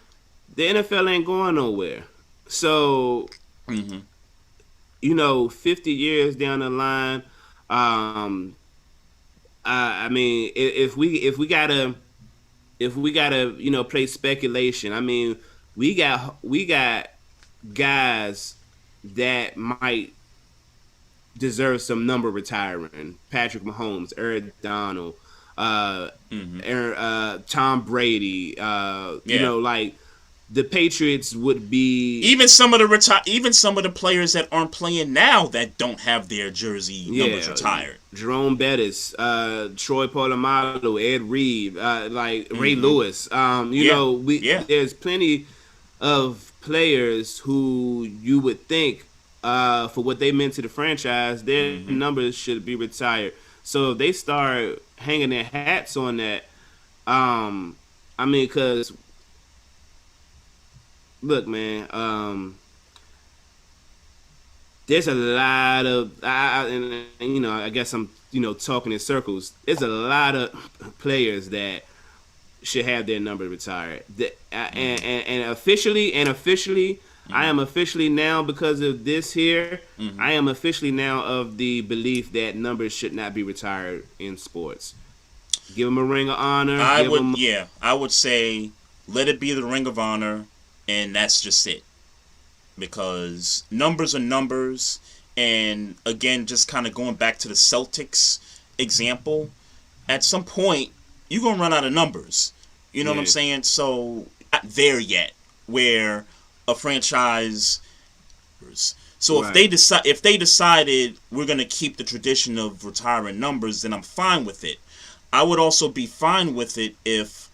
The NFL ain't going nowhere. So, 50 years down the line, I mean, if we gotta play speculation, I mean, we got guys that might deserve some number retiring. Patrick Mahomes, Eric Donald, Tom Brady. Like the Patriots would be even some of the players that aren't playing now that don't have their jersey numbers retired. Jerome Bettis, Troy Polamalu, Ed Reed, Ray Lewis. There's plenty of players who you would think, for what they meant to the franchise, their numbers should be retired. So if they start hanging their hats on that, because look, man, there's a lot of, I guess I'm, talking in circles. There's a lot of players that should have their number retired. And officially, I am officially now, because of this here, I am officially now of the belief that numbers should not be retired in sports. Give them a Ring of Honor. I would say let it be the Ring of Honor, and that's just it. Because numbers are numbers, and again, just kind of going back to the Celtics example, at some point, you're going to run out of numbers. You know what I'm saying? So, not there yet, where a franchise. So if they decided we're going to keep the tradition of retiring numbers, then I'm fine with it. I would also be fine with it if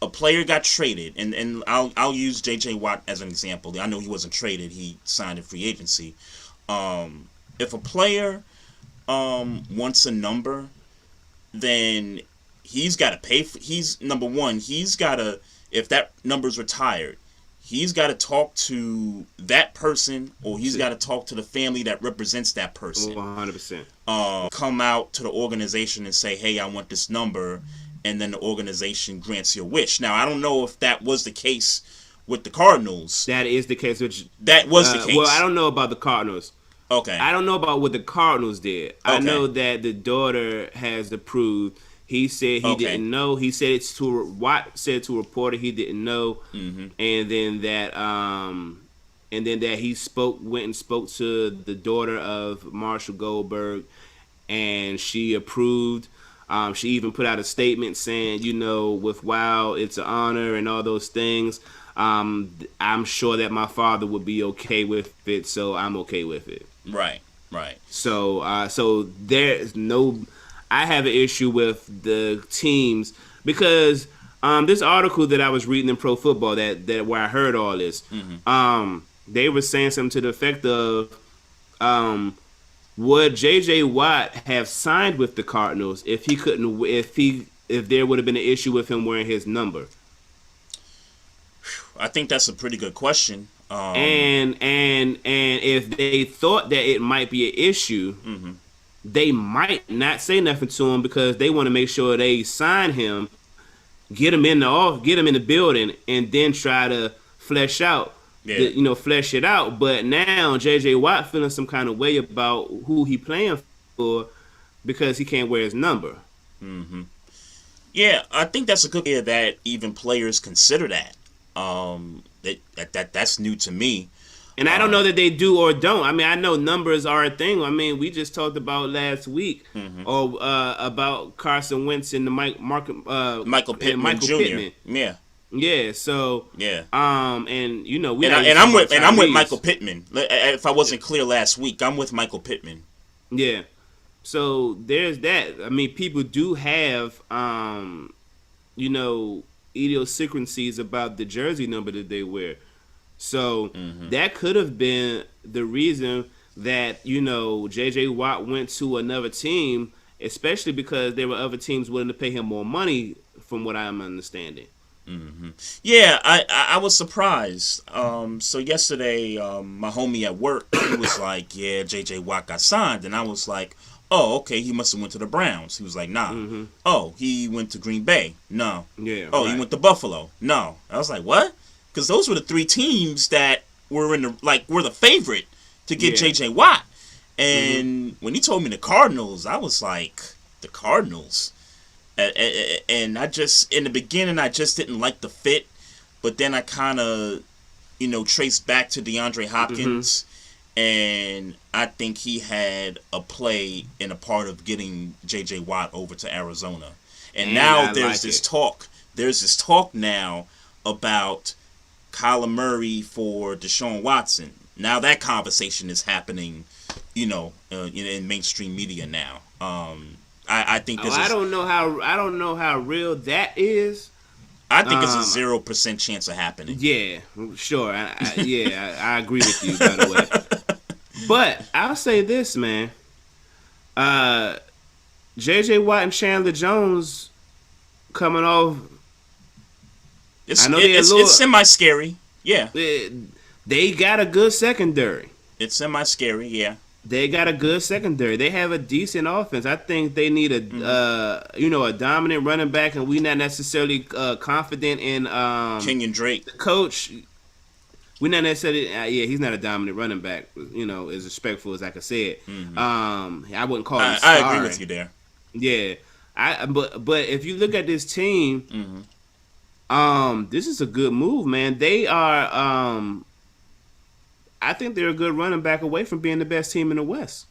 a player got traded, and I'll use J.J. Watt as an example. I know he wasn't traded; he signed in free agency. If a player wants a number, then he's got to pay for. Number one. He's got to, if that number's retired, he's got to talk to that person, or he's got to talk to the family that represents that person. 100%. Come out to the organization and say, "Hey, I want this number." And then the organization grants your wish. Now, I don't know if that was the case with the Cardinals. That is the case. That was the case. Well, I don't know about the Cardinals. Okay. I don't know about what the Cardinals did. I Okay. know that the daughter has approved. He said he Okay. didn't know. He said it's to Watt said to a reporter he didn't know, Mm-hmm. and then that he went and spoke to the daughter of Marshall Goldberg, and she approved. She even put out a statement saying, with Wow, it's an honor and all those things. I'm sure that my father would be okay with it, so I'm okay with it. Right. Right. So there's no. I have an issue with the teams because this article that I was reading in Pro Football that where I heard all this, they were saying something to the effect of, would J.J. Watt have signed with the Cardinals if he couldn't if there would have been an issue with him wearing his number? I think that's a pretty good question. And if they thought that it might be an issue, they might not say nothing to him because they want to make sure they sign him, get him in the building, and then try to flesh it out. But now J.J. Watt feeling some kind of way about who he playing for because he can't wear his number. Mm-hmm. Yeah, I think that's a good idea that even players consider that. That's new to me. And I don't know that they do or don't. I mean, I know numbers are a thing. I mean, we just talked about last week about Carson Wentz and the Michael Pittman Jr. Yeah. Yeah. So yeah. I'm with Michael Pittman. If I wasn't clear last week, I'm with Michael Pittman. Yeah. So there's that. I mean, people do have idiosyncrasies about the jersey number that they wear. So that could have been the reason that, J.J. Watt went to another team, especially because there were other teams willing to pay him more money, from what I'm understanding. Mm-hmm. Yeah, I was surprised. So yesterday, my homie at work, he was like, yeah, J.J. Watt got signed. And I was like, oh, okay, he must have went to the Browns. He was like, nah. Mm-hmm. Oh, he went to Green Bay. No. Yeah. Oh, right. He went to Buffalo. No. I was like, what? Because those were the three teams that were were the favorite to get J.J. Watt. And when he told me the Cardinals, I was like, the Cardinals? And I just, in the beginning, I just didn't like the fit. But then I kind of, traced back to DeAndre Hopkins. And I think he had a play in a part of getting J.J. Watt over to Arizona. And now there's this talk. There's this talk now about Kyler Murray for Deshaun Watson. Now that conversation is happening, in mainstream media now. I think this I don't know how real that is. I think it's a 0% chance of happening. Yeah, sure. I agree with you, by the way. But I'll say this, man. J.J. Watt and Chandler Jones coming off. It's semi-scary. Yeah. They got a good secondary. It's semi-scary, yeah. They got a good secondary. They have a decent offense. I think they need a dominant running back, and we're not necessarily confident in Kenyon Drake, the coach. We're not necessarily. He's not a dominant running back. As respectful as I could say it. I wouldn't call him. I agree with you there. Yeah, but if you look at this team, this is a good move, man. They are. I think they're a good running back away from being the best team in the West.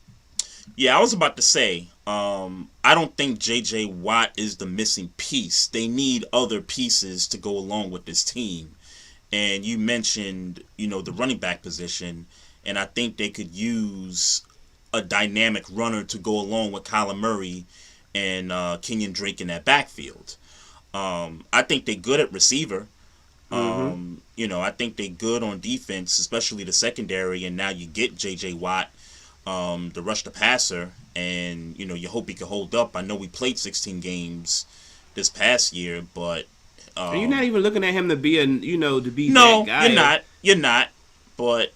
Yeah, I was about to say, I don't think J.J. Watt is the missing piece. They need other pieces to go along with this team. And you mentioned, the running back position, and I think they could use a dynamic runner to go along with Kyler Murray and Kenyon Drake in that backfield. I think they're good at receiver. I think they're good on defense, especially the secondary, and now you get J.J. Watt, the rush the passer, and, you hope he can hold up. I know we played 16 games this past year, but... you're not even looking at him to be that guy. No, you're not, but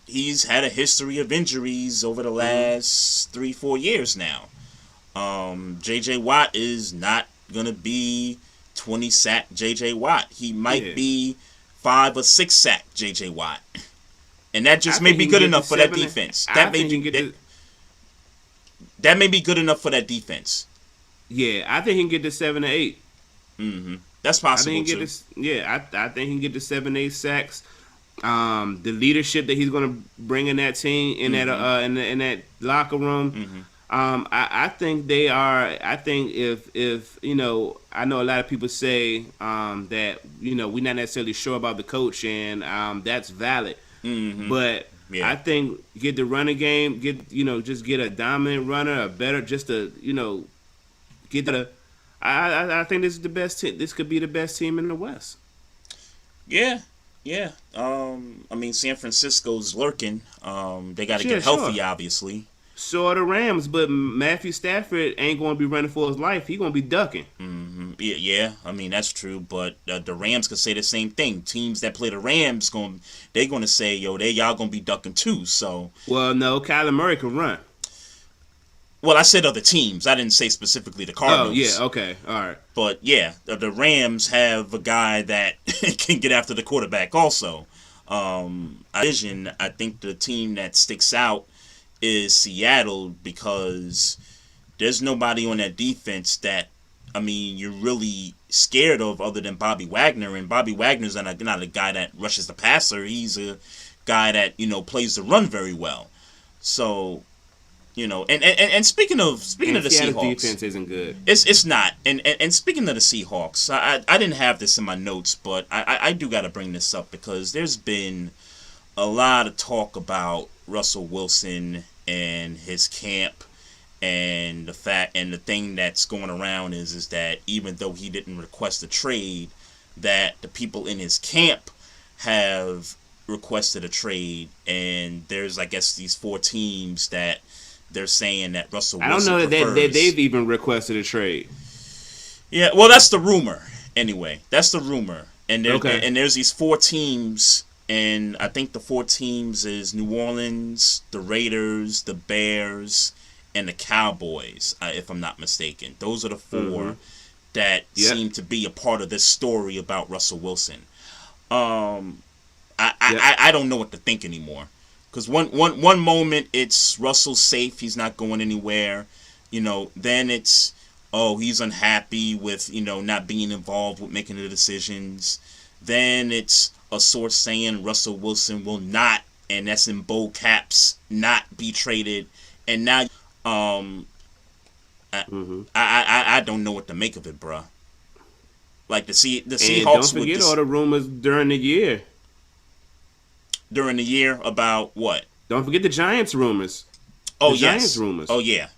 he's had a history of injuries over the last 3-4 years now. J.J. Watt is not going to be 20-sack J.J. Watt. He might be 5 or 6 sack J.J. Watt. and that just may be good enough for that defense. That may be good enough for that defense. Yeah, I think he can get to 7 or 8. That's possible I think too. I think he can get to 7, 8 sacks. The leadership that he's going to bring in that team, in that in that locker room. I think they are. I think if you know, I know a lot of people say that we're not necessarily sure about the coach, and that's valid. But I think get the running game, just get a dominant runner, a better, just a get the. I think this is the best team. This could be the best team in the West. Yeah. Yeah. I mean, San Francisco's lurking. They got to get healthy, obviously. So are the Rams, but Matthew Stafford ain't going to be running for his life. He's going to be ducking. Yeah, I mean, that's true. But the Rams could say the same thing. Teams that play the Rams, they're going to say, y'all going to be ducking too. So. Well, no, Kyler Murray can run. Well, I said other teams. I didn't say specifically the Cardinals. Oh, yeah, okay, all right. But, yeah, the Rams have a guy that can get after the quarterback also. I think the team that sticks out is Seattle, because there's nobody on that defense that, I mean, you're really scared of other than Bobby Wagner. And Bobby Wagner's not a guy that rushes the passer. He's a guy that, plays the run very well. So, and speaking of the Seahawks, defense isn't good. It's not. And speaking of the Seahawks, I didn't have this in my notes, but I do got to bring this up because there's been a lot of talk about Russell Wilson and his camp, and the thing that's going around is that even though he didn't request a trade, that the people in his camp have requested a trade, and there's, I guess, these 4 teams that they're saying that Russell Wilson I don't know prefers. that they've even requested a trade. Yeah, well, that's the rumor. Anyway, that's the rumor. And there's these 4 teams, and I think the 4 teams is New Orleans, the Raiders, the Bears, and the Cowboys, if I'm not mistaken. Those are the 4 that seem to be a part of this story about Russell Wilson. I don't know what to think anymore. Because one moment it's Russell's safe, he's not going anywhere. Then it's, he's unhappy with, not being involved with making the decisions. Then it's a source saying Russell Wilson will not, and that's in bold caps, not be traded. And now, I don't know what to make of it, bruh. Like the Seahawks. And don't forget all the rumors during the year. During the year about what? Don't forget the Giants rumors. Oh, yes. Giants rumors. Oh, yeah.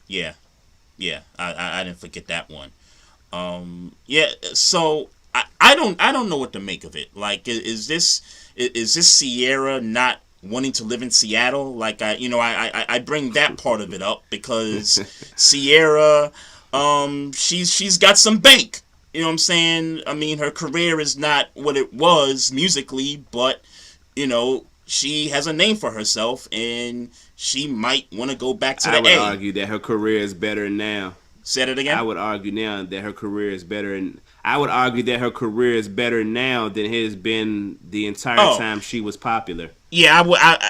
I didn't forget that one. So I don't know what to make of it. Like, is this Sierra not wanting to live in Seattle? Like, I bring that part of it up because Sierra, she's got some bank. You know what I'm saying? I mean, her career is not what it was musically, but she has a name for herself, and she might want to go back to the A. I would argue that her career is better now. Said it again? I would argue now that her career is better, and I would argue that her career is better now than it has been the entire time she was popular. Yeah,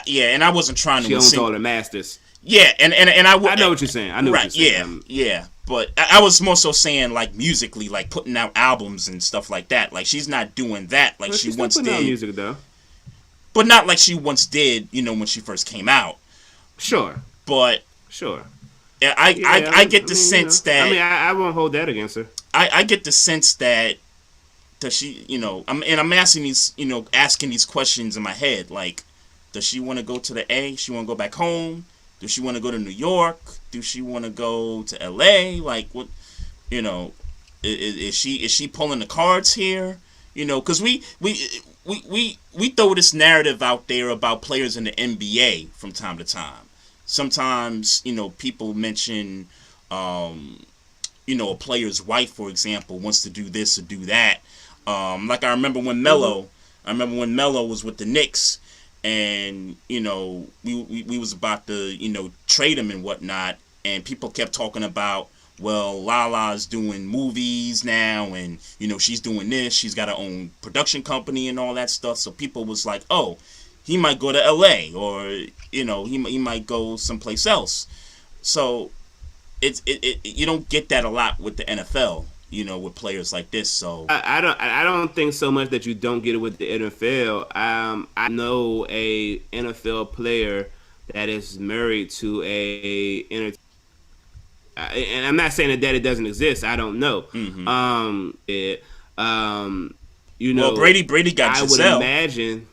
and I wasn't trying to. She owns all the masters. Yeah, and I would. I know what you're saying. I know what you're saying. Yeah. But I was more so saying, like, musically, like putting out albums and stuff like that. Like, she's not doing that like she once did. Out music though. But not like she once did, when she first came out. Sure. But sure. I get the sense that. I mean, I won't hold that against her. I get the sense that she, I'm asking these questions in my head. Like, does she want to go to the A? She want to go back home? Does she want to go to New York? Does she want to go to L.A.? Like, what? Is she pulling the cards here? Because we throw this narrative out there about players in the NBA from time to time. Sometimes, people mention, a player's wife, for example, wants to do this or do that. Like I remember when Melo was with the Knicks, and we was about to trade him and whatnot, and people kept talking about, well, Lala's doing movies now, and she's doing this, she's got her own production company and all that stuff. So people was like, oh, he might go to LA, or he might go someplace else. So you don't get that a lot with the NFL, with players like this. So I don't think so much that you don't get it with the NFL. I know a NFL player that is married to and I'm not saying that it doesn't exist. I don't know. Mm-hmm. Well, Brady got I Giselle. would imagine.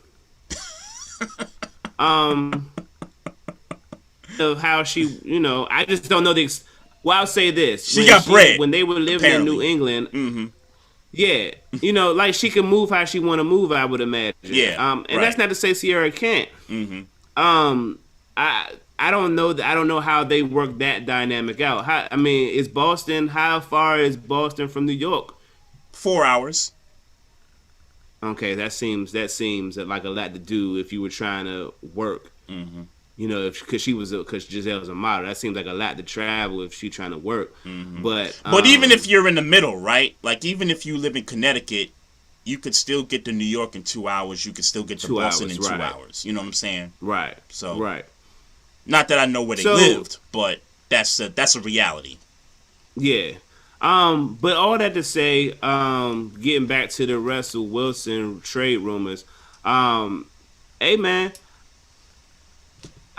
Of how she, I just don't know the. Well, I'll say this: she got bread when they were living apparently. in New England. Mm-hmm. Yeah, like she can move how she want to move. I would imagine. Yeah, and that's not to say Sierra can't. Mm-hmm. I don't know that. I don't know how they work that dynamic out. Is Boston? How far is Boston from New York? 4 hours. Okay, that seems like a lot to do if you were trying to work. Mm-hmm. Because Giselle's a model, that seems like a lot to travel if she's trying to work. Mm-hmm. But even if you're in the middle, right? Like even if you live in Connecticut, you could still get to New York in 2 hours. You could still get to Boston in 2 hours. You know what I'm saying? Right. So right. Not that I know where they lived, but that's a reality. Yeah. But all that to say, getting back to the Russell Wilson trade rumors, hey man,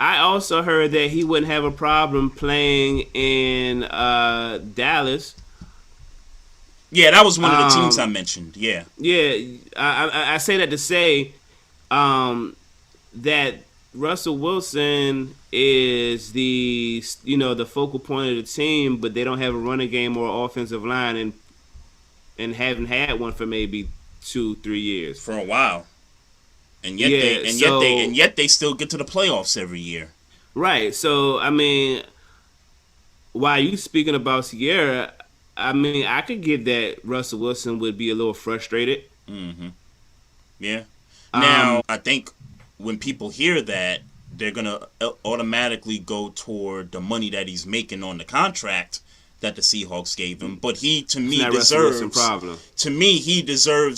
I also heard that he wouldn't have a problem playing in Dallas. Yeah, that was one of the teams I mentioned. Yeah. Yeah, I say that to say that Russell Wilson is the focal point of the team, but they don't have a running game or offensive line, and haven't had one for maybe 2-3 years. For a while. And yet they still get to the playoffs every year. Right. So while you speaking about Sierra, I could get that Russell Wilson would be a little frustrated. Mm-hmm. Yeah. Now I think when people hear that, they're gonna automatically go toward the money that he's making on the contract that the Seahawks gave him. But he deserves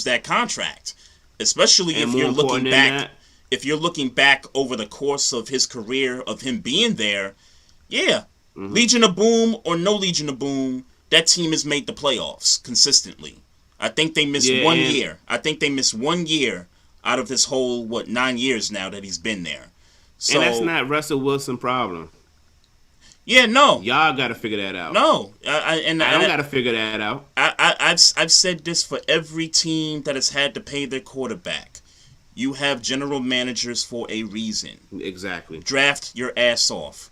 that contract. Especially if you're looking back, over the course of his career of him being there, yeah, mm-hmm. Legion of Boom or no Legion of Boom, that team has made the playoffs consistently. I think they missed 1 year. I think they missed 1 year out of this whole 9 years now that he's been there. So, and that's not Russell Wilson's problem. Yeah, no. Y'all got to figure that out. No, I don't got to figure that out. I've said this for every team that has had to pay their quarterback. You have general managers for a reason. Exactly. Draft your ass off,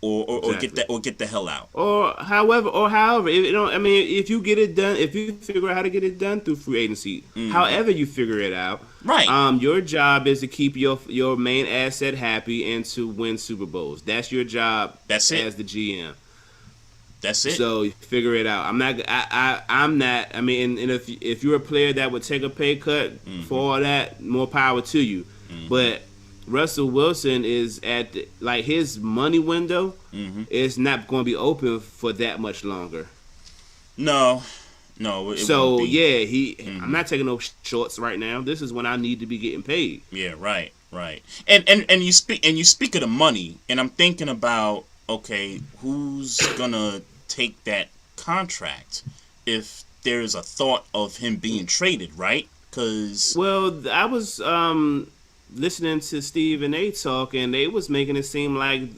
or get the hell out. Or however, if you get it done, if you figure out how to get it done through free agency, mm-hmm. however you figure it out, right? Your job is to keep your main asset happy and to win Super Bowls. That's your job. That's it. As the GM. That's it. So figure it out. I'm not. I mean, and if you're a player that would take a pay cut mm-hmm. for all that, more power to you. Mm-hmm. But Russell Wilson is at his money window mm-hmm. is not going to be open for that much longer. No. So yeah, mm-hmm. I'm not taking no shorts right now. This is when I need to be getting paid. Yeah, right. And you speak of the money, and I'm thinking about, okay, who's gonna take that contract if there's a thought of him being traded, right? Because I was listening to Stephen A. talk, and they was making it seem like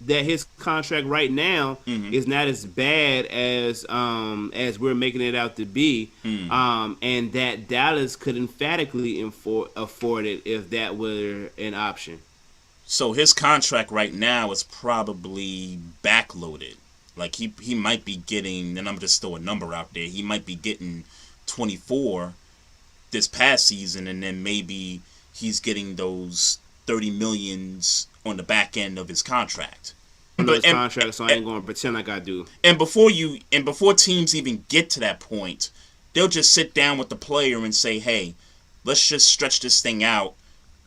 that his contract right now mm-hmm. is not as bad as we're making it out to be, and that Dallas could emphatically afford it if that were an option. So his contract right now is probably backloaded. Like he might be getting, and I'm just throw a number out there, he might be getting 24 this past season, and then maybe he's getting those 30 millions on the back end of his contract. So I ain't going to pretend like I do. And before teams even get to that point, they'll just sit down with the player and say, hey, let's just stretch this thing out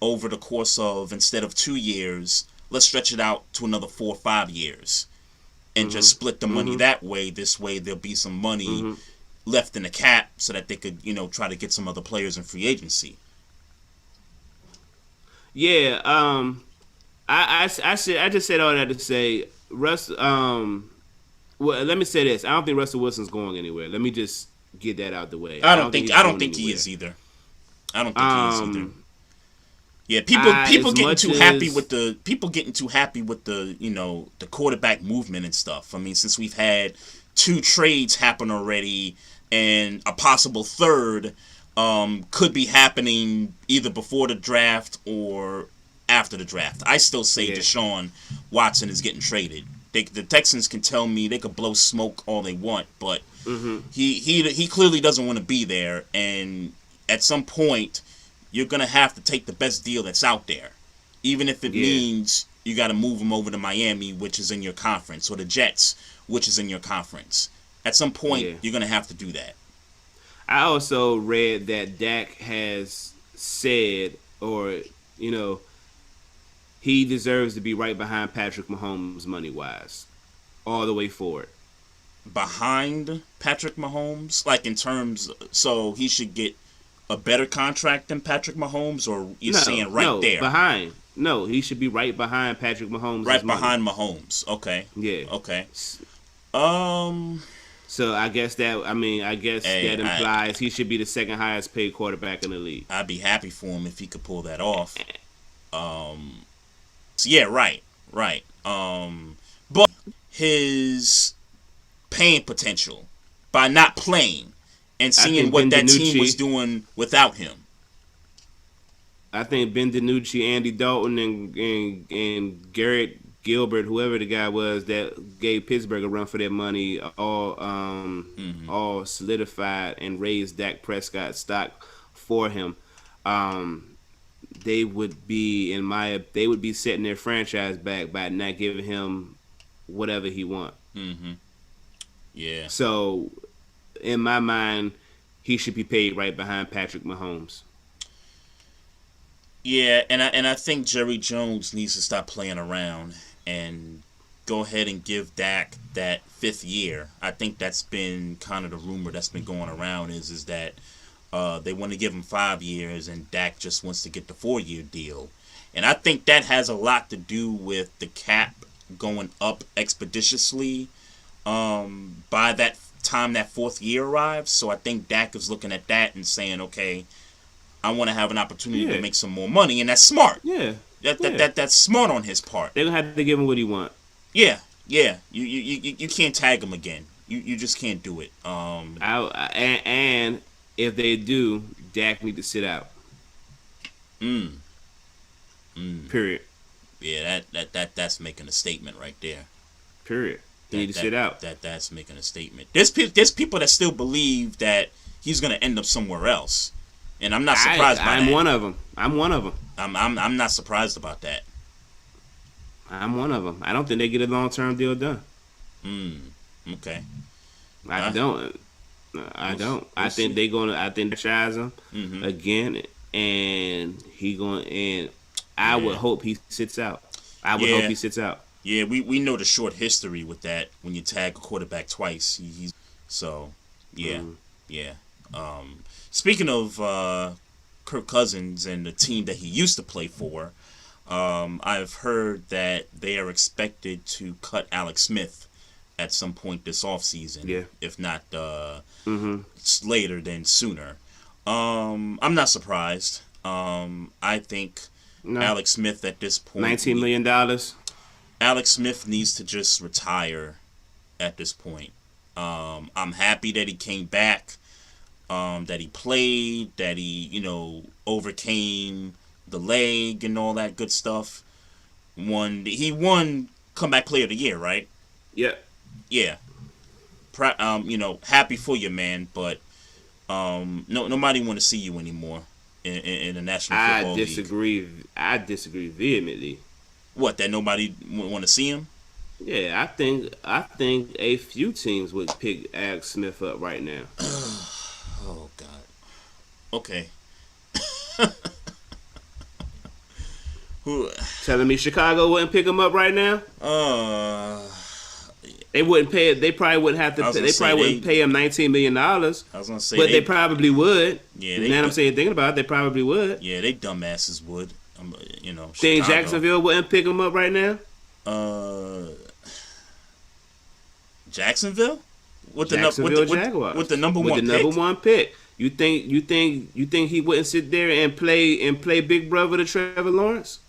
over the course of, instead of 2 years, let's stretch it out to another 4 or 5 years. And mm-hmm. just split the money mm-hmm. that way. This way there'll be some money mm-hmm. left in the cap so that they could, try to get some other players in free agency. Yeah. I just said all that to say Russ. Well, let me say this. I don't think Russell Wilson's going anywhere. Let me just get that out the way. I I don't don't think think he's I don't going think he anywhere. is either. I don't think he is either. Um, Yeah, people as getting much too happy as with the the quarterback movement and stuff. I mean, since we've had 2 trades happen already, and a possible third could be happening either before the draft or after the draft. I still say yeah, Deshaun Watson is getting traded. The Texans can tell me they could blow smoke all they want, but hmm he clearly doesn't want to be there, and at some point you're gonna have to take the best deal that's out there, even if it yeah, means you got to move him over to Miami, which is in your conference, or the Jets, which is in your conference. At some point, yeah. you're gonna have to do that. I also read that Dak has said, or you know, he deserves to be right behind Patrick Mahomes money wise, all the way forward. Behind Patrick Mahomes, like in terms, so he should get a better contract than Patrick Mahomes, or you're saying right No, there, behind. No, he should be right behind Patrick Mahomes' right money. behind Mahomes? Okay, Yeah. okay. Um, So I guess hey, that implies he should be the second highest paid quarterback in the league. I'd be happy for him if he could pull that off. So yeah, right, right. But his paying potential by not playing and I seeing think what Ben that team was DiNucci. doing without him. I think Ben DiNucci, Andy Dalton, and Garrett Gilbert, whoever the guy was that gave Pittsburgh a run for their money, all solidified and raised Dak Prescott's stock for him. They would be setting their franchise back by not giving him whatever he want. Yeah, So, in my mind, he should be paid right behind Patrick Mahomes. yeah, and I think Jerry Jones needs to stop playing around and go ahead and give Dak that 5th year. I think that's been kind of the rumor that's been going around is that they want to give him 5 years and Dak just wants to get the 4-year deal. And I think that has a lot to do with the cap going up expeditiously by that time that 4th year arrives. So I think Dak is looking at that and saying, okay, I want to have an opportunity to make some more money, and that's smart. Yeah. That's smart on his part. They're gonna have to give him what he want. Yeah, yeah. You can't tag him again. You just can't do it. And if they do, Dak need to sit out. Period. Yeah, that's making a statement right there. Period. He need to sit out. That's making a statement. There's people that still believe that he's gonna end up somewhere else, and I'm not surprised by that. I'm one of them. I'm not surprised about that. I'm one of them. I don't think they get a long-term deal done. Okay. I don't. I think they gonna. I think they franchise him again, and he going. And I would hope he sits out. Hope he sits out. Yeah, we know the short history with that. When you tag a quarterback twice, he's so yeah. Speaking of Kirk Cousins and the team that he used to play for, I've heard that they are expected to cut Alex Smith at some point this offseason. Yeah. If not later, then sooner. I'm not surprised. I think Alex Smith at this point, $19 million. Alex Smith needs to just retire at this point. I'm happy that he came back, that he played, that he, overcame the leg and all that good stuff. He won Comeback Player of the Year, right? Yeah. Yeah. Happy for you, man, but nobody want to see you anymore in the National Football League. I disagree vehemently. What, that nobody want to see him? Yeah, I think a few teams would pick Alex Smith up right now. Oh God. Okay. Who? Telling me Chicago wouldn't pick him up right now? They wouldn't pay. They probably wouldn't have to. They probably wouldn't pay him $19 million. I was gonna say, but they probably would. Yeah, now I'm saying, thinking about it, they probably would. Yeah, they dumbasses would. I Think Chicago. Jacksonville wouldn't pick him up right now? Uh, Jacksonville with the Jacksonville with Jaguars the number with the one number pick. one pick. You think he wouldn't sit there and play big brother to Trevor Lawrence?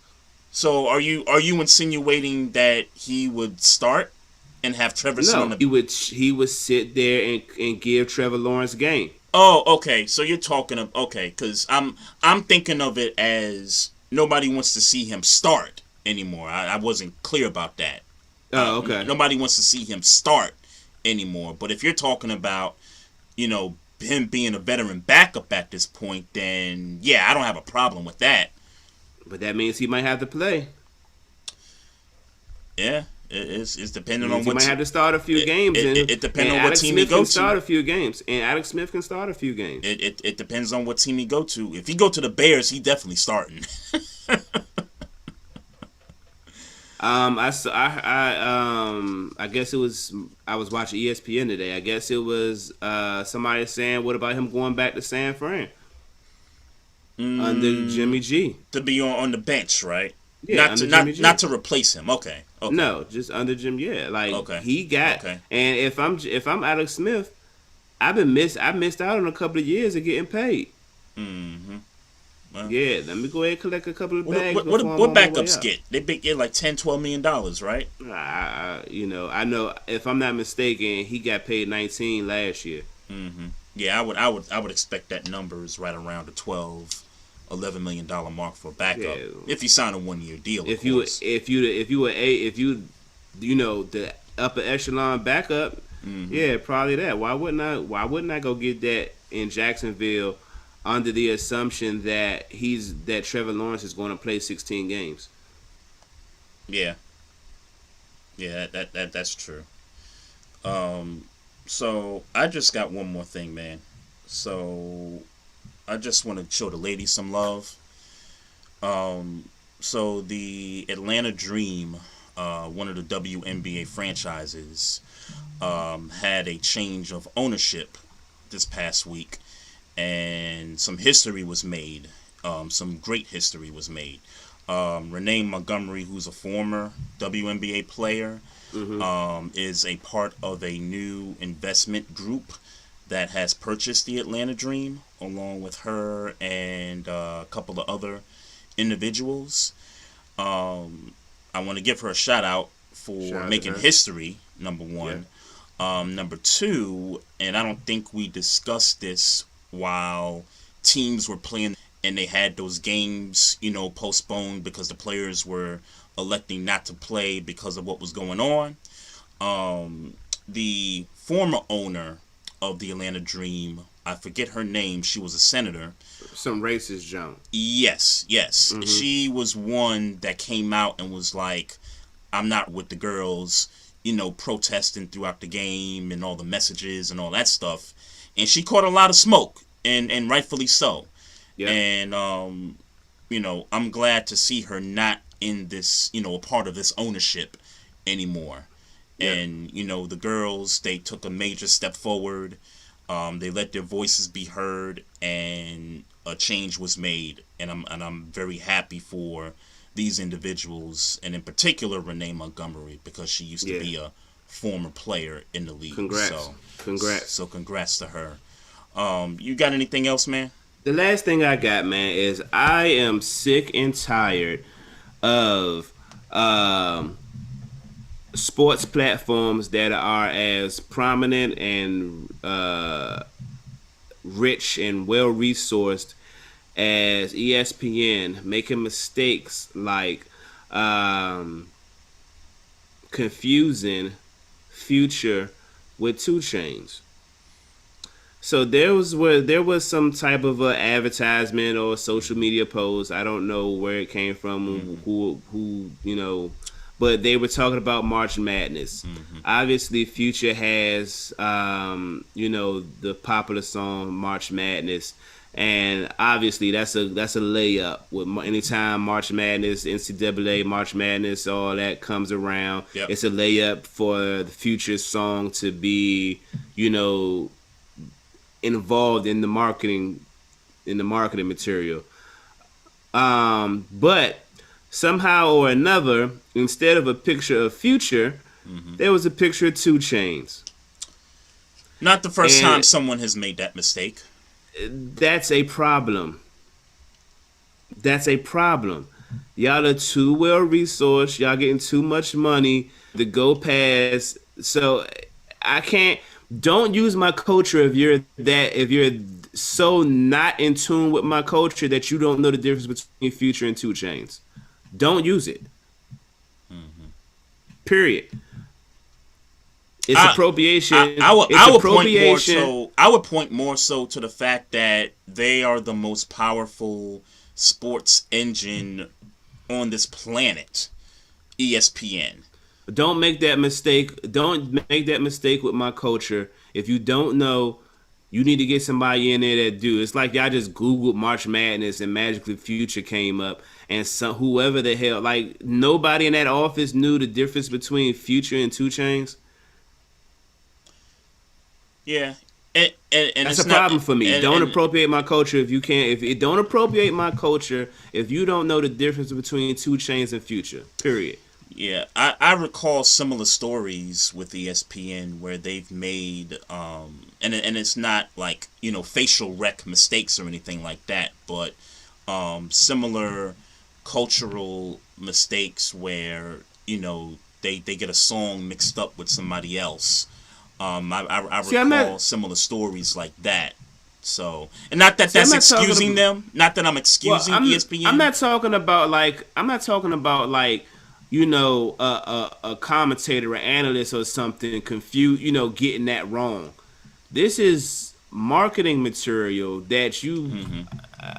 So are you insinuating that he would start and have Trevor sit on No, the? he would sit there and give Trevor Lawrence game. Oh, okay. So you're talking of okay, because I'm thinking of it as nobody wants to see him start anymore. I wasn't clear about that. Oh, okay. Nobody wants to see him start anymore. But if you're talking about, him being a veteran backup at this point, then yeah, I don't have a problem with that. But that means he might have to play. Yeah, it's depending on Means he what might have to start a few games. it depends on what Alex team Smith he go can to. start a few games, and Alex Smith can start a few games. It depends on what team he go to. If he go to the Bears, he definitely starting. I guess it was I was watching ESPN today. I guess it was somebody saying, "What about him going back to San Fran under Jimmy G?" To be on the bench, right? Yeah, not to under Jimmy G. not to replace him. Okay. No, just under Jim. Yeah, like Okay. he got. Okay. And if I'm Alex Smith, I missed out on a couple of years of getting paid. Mm-hmm. Well, Yeah, let me go ahead and collect a couple of bags. what before I'm what on my way backups out. get? They get like $10-12 million, right? I know if I'm not mistaken, he got paid 19 last year. Mm-hmm. Yeah, I would expect that number is right around the $12-11 million mark for a backup. Yeah. If you sign a 1-year deal, If of you course. the upper echelon backup, Mm-hmm. yeah, probably that. Why wouldn't I go get that in Jacksonville under the assumption that Trevor Lawrence is going to play 16 games? Yeah. Yeah, that's true. So I just got one more thing, man. So I just want to show the ladies some love. So the Atlanta Dream, one of the WNBA franchises, had a change of ownership this past week, and some history was made. Some great history was made. Renee Montgomery, who's a former WNBA player, is a part of a new investment group that has purchased the Atlanta Dream, along with her and a couple of other individuals. I want to give her a shout out for making history, number one. Yeah. Number two, and I don't think we discussed this while teams were playing and they had those games, postponed because the players were electing not to play because of what was going on. The former owner of the Atlanta Dream, I forget her name, she was a senator. Some racist junk. Yes. Mm-hmm. She was one that came out and was like, I'm not with the girls, protesting throughout the game and all the messages and all that stuff. And she caught a lot of smoke, and rightfully so. Yeah. And, I'm glad to see her not in this, a part of this ownership anymore. Yeah. And, the girls, they took a major step forward. They let their voices be heard, and a change was made. And I'm very happy for these individuals, and in particular Renee Montgomery, because she used to be a former player in the league. Congrats. So congrats to her. You got anything else, man? The last thing I got, man, is I am sick and tired of sports platforms that are as prominent and rich and well-resourced as ESPN making mistakes like confusing Future with 2 Chainz. So there was some type of a advertisement or a social media post. I don't know where it came from, who but they were talking about March Madness. Mm-hmm. Obviously, Future has the popular song March Madness, and obviously that's a layup. With anytime March Madness, NCAA March Madness, all that comes around, It's a layup for the Future song to be involved in the marketing material. But somehow or another, instead of a picture of Future, there was a picture of 2 Chainz. Not the first time And someone has made that mistake. that's a problem. That's a problem. Y'all are too well resourced. Y'all getting too much money to go past. So I can't. Don't use my culture if you're so not in tune with my culture that you don't know the difference between Future and 2 Chainz. Don't use it. Period. It's I, appropriation. It's I would point more appropriation. so. I would point more so to the fact that they are the most powerful sports engine on this planet. ESPN. Don't make that mistake. Don't make that mistake with my culture. If you don't know, you need to get somebody in there that do. It's like y'all just Googled March Madness and magically Future came up, and some whoever the hell, like nobody in that office knew the difference between Future and 2 Chainz. Yeah, and That's it's a problem not. for me. Don't And appropriate my culture if you can't. If it don't appropriate my culture, if you don't know the difference between 2 Chainz and Future. Period. yeah, I recall similar stories with ESPN where they've made and it's not like facial rec mistakes or anything like that, but similar cultural mistakes where they get a song mixed up with somebody else. I See, I'm recall not. similar stories like that. So, and not that See, I'm that's not talking excusing about. them. Not that I'm Well, excusing I'm ESPN. not talking about like. I'm not talking about like. A commentator or analyst or something confused. Getting that wrong. This is marketing material that you.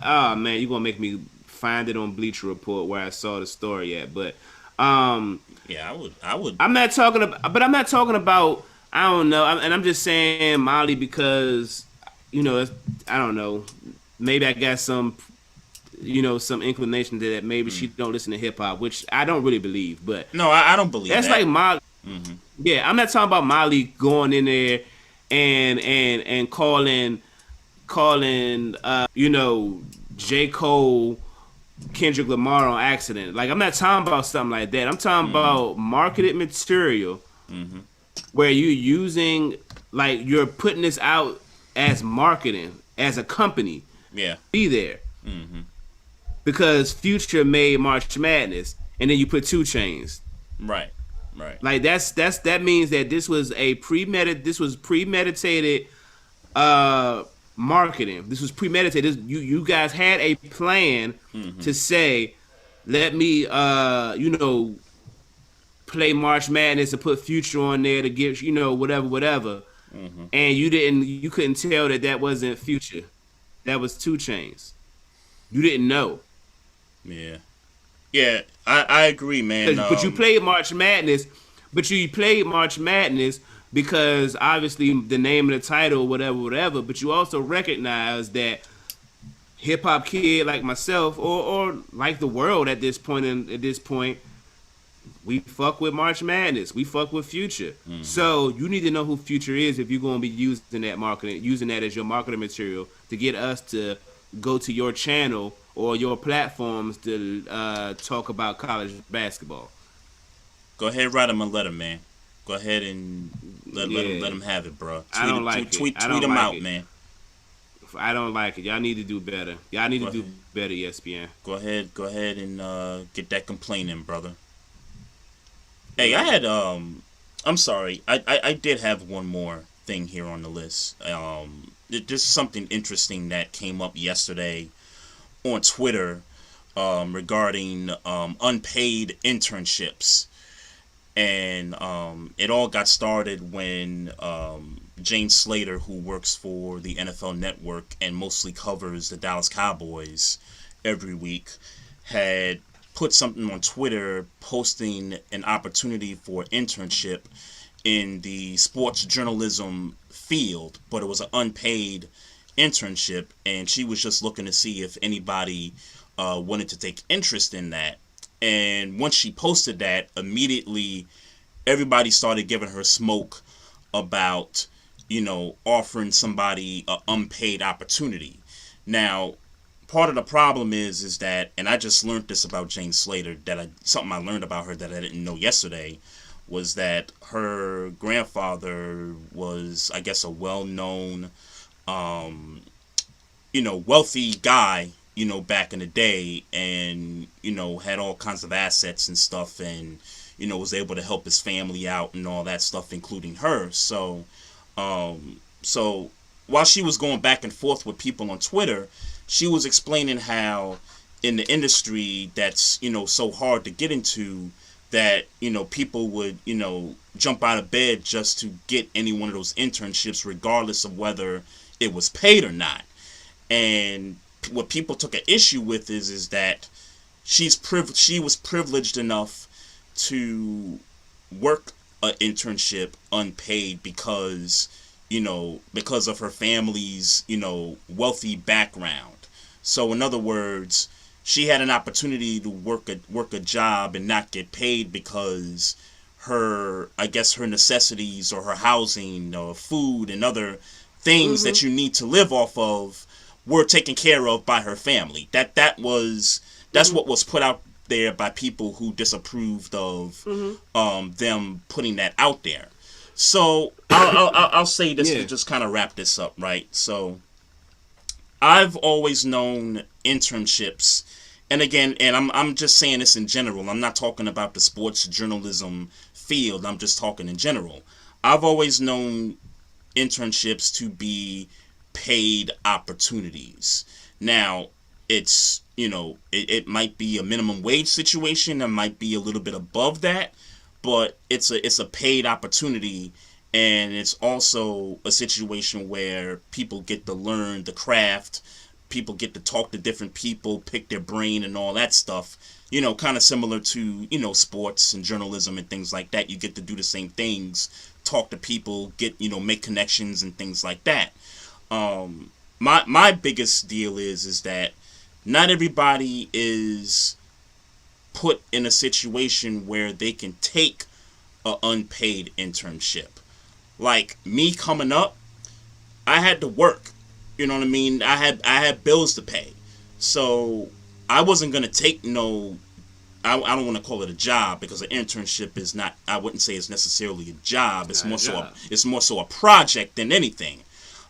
Oh man, you're gonna make me find it on Bleacher Report where I saw the story at. But Yeah, I would. I'm not talking about. But I'm not talking about. I don't know. And I'm just saying Molly because I don't know. Maybe I got some inclination to that. Maybe she don't listen to hip hop, which I don't really believe. But No, I don't believe that's that. like Molly. Yeah, I'm not talking about Molly going in there and calling J. Cole Kendrick Lamar on accident. Like I'm not talking about something like that. I'm talking about marketed material where you're using like you're putting this out as marketing as a company. Yeah. Be there because Future made March Madness, and then you put 2 Chainz. Right. Right. Like that means that this was premeditated marketing. This was premeditated. You guys had a plan to say, let me play March Madness and put Future on there to give whatever. And you couldn't tell that wasn't Future. That was 2 Chainz. You didn't know. Yeah. Yeah, I agree, man. But you played March Madness. But you played March Madness because obviously the name of the title, whatever. But you also recognize that hip hop kid like myself, or like the world at this point, we fuck with March Madness. We fuck with Future. So you need to know who Future is if you're gonna be using that as your marketing material to get us to go to your channel or your platforms to talk about college basketball. Go ahead, write him a letter, man. Go ahead and let him have it, bro. I don't like it. Tweet I don't him like out, it. man. I don't like it. Y'all need to do better. Y'all need Go to do ahead. better, ESPN. Go ahead and get that complaint in, brother. Hey, I had I'm sorry. I did have one more thing here on the list. There's something interesting that came up yesterday on Twitter regarding unpaid internships. And it all got started when Jane Slater, who works for the NFL Network and mostly covers the Dallas Cowboys every week, had put something on Twitter posting an opportunity for internship in the sports journalism field, but it was an unpaid internship, and she was just looking to see if anybody wanted to take interest in that. And once she posted that, immediately everybody started giving her smoke about, offering somebody an unpaid opportunity. Now, part of the problem is that, and I just learned this about Jane Slater, something I learned about her that I didn't know yesterday, was that her grandfather was, I guess, a well-known, wealthy guy, back in the day, and, had all kinds of assets and stuff, and, was able to help his family out and all that stuff, including her. So while she was going back and forth with people on Twitter, she was explaining how in the industry that's, so hard to get into, that, people would, jump out of bed just to get any one of those internships, regardless of whether it was paid or not. And what people took an issue with is that she was privileged enough to work an internship unpaid because of her family's, wealthy background. So in other words, she had an opportunity to work a job and not get paid because her necessities, or her housing, or food and other things that you need to live off of, were taken care of by her family. That's what was put out there by people who disapproved of them putting that out there. So I'll say this to just kind of wrap this up, right? So I've always known internships, and again, and I'm just saying this in general. I'm not talking about the sports journalism field. I'm just talking in general. I've always known internships to be paid opportunities. Now, it's, it might be a minimum wage situation. It might be a little bit above that, but it's a paid opportunity, and it's also a situation where people get to learn the craft, people get to talk to different people, pick their brain and all that stuff, kind of similar to, sports and journalism and things like that. You get to do the same things, talk to people, get, make connections and things like that. My biggest deal is that not everybody is put in a situation where they can take an unpaid internship. Like me coming up, I had to work. You know what I mean? I had bills to pay. So I wasn't gonna take no, I don't want to call it a job, because an internship is not, I wouldn't say it's necessarily a job. It's more so a project than anything.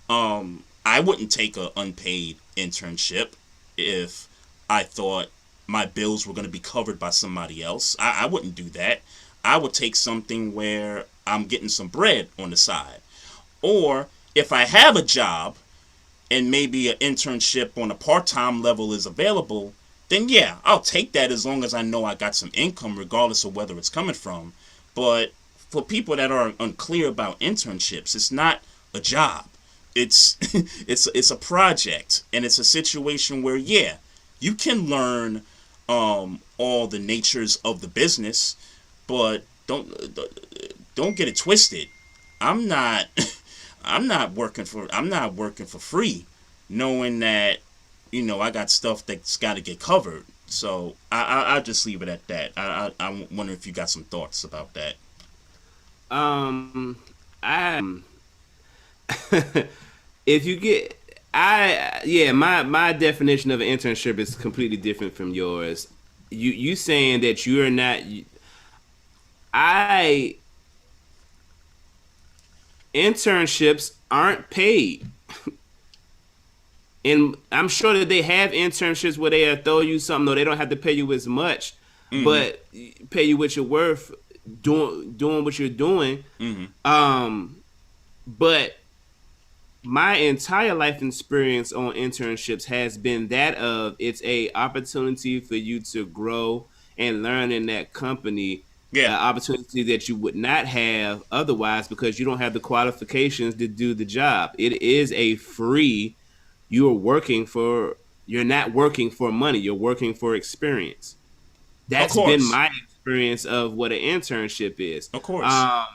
I wouldn't take an unpaid internship if I thought my bills were going to be covered by somebody else. I wouldn't do that. I would take something where I'm getting some bread on the side. Or if I have a job and maybe an internship on a part-time level is available, then yeah, I'll take that as long as I know I got some income, regardless of whether it's coming from. But for people that are unclear about internships, it's not a job. It's it's a project, and it's a situation where, yeah, you can learn all the natures of the business, but don't get it twisted. I'm not working for free, knowing that I got stuff that's got to get covered. So I'll just leave it at that. I wonder if you got some thoughts about that. If you get, my definition of an internship is completely different from yours. You saying that you're not, internships aren't paid. And I'm sure that they have internships where they throw you something, though they don't have to pay you as much, but pay you what you're worth doing what you're doing. But my entire life experience on internships has been that of, it's a opportunity for you to grow and learn in that company. Yeah, opportunity that you would not have otherwise, because you don't have the qualifications to do the job. It is a free. You're not working for money. You're working for experience. That's been my experience of what an internship is. Of course. I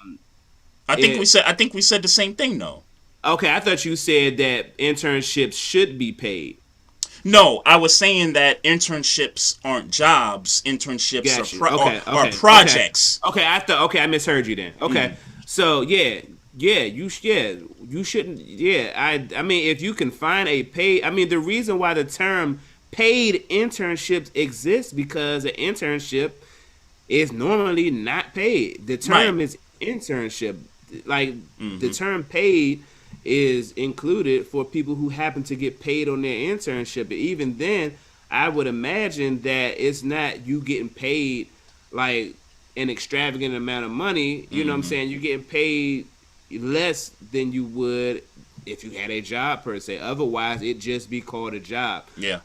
think we said the same thing though. Okay, I thought you said that internships should be paid. No, I was saying that internships aren't jobs. Internships are projects. Okay, I misheard you then. Okay, so you shouldn't. Yeah, I mean, if you can find a pay, I mean, the reason why the term paid internships exist because an internship is normally not paid. The term is internship. Like the term paid is included for people who happen to get paid on their internship. But even then, I would imagine that it's not you getting paid like an extravagant amount of money. You know what I'm saying? You're getting paid less than you would if you had a job per se. Otherwise, it'd just be called a job. Yeah.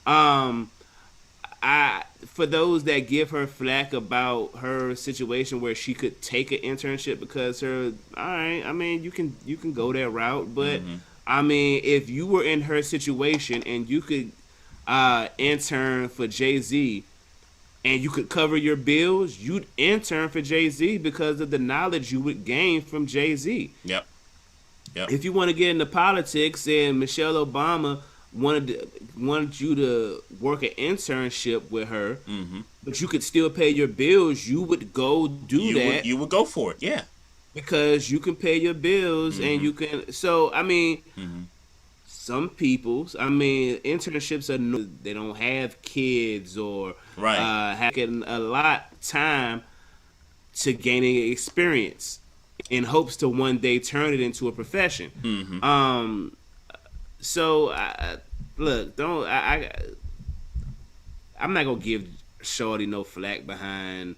For those that give her flack about her situation where she could take an internship because all right, I mean, you can go that route, but I mean, if you were in her situation and you could intern for Jay-Z and you could cover your bills, you'd intern for Jay-Z because of the knowledge you would gain from Jay-Z. Yep. If you want to get into politics and Michelle Obama wanted you to work an internship with her, but you could still pay your bills, you would go do that. You would go for it, yeah. Because you can pay your bills and you can. So I mean, some people's. I mean, internships they don't have kids or having a lot of time to gaining experience in hopes to one day turn it into a profession. So, look, I'm not gonna give Shorty no flack behind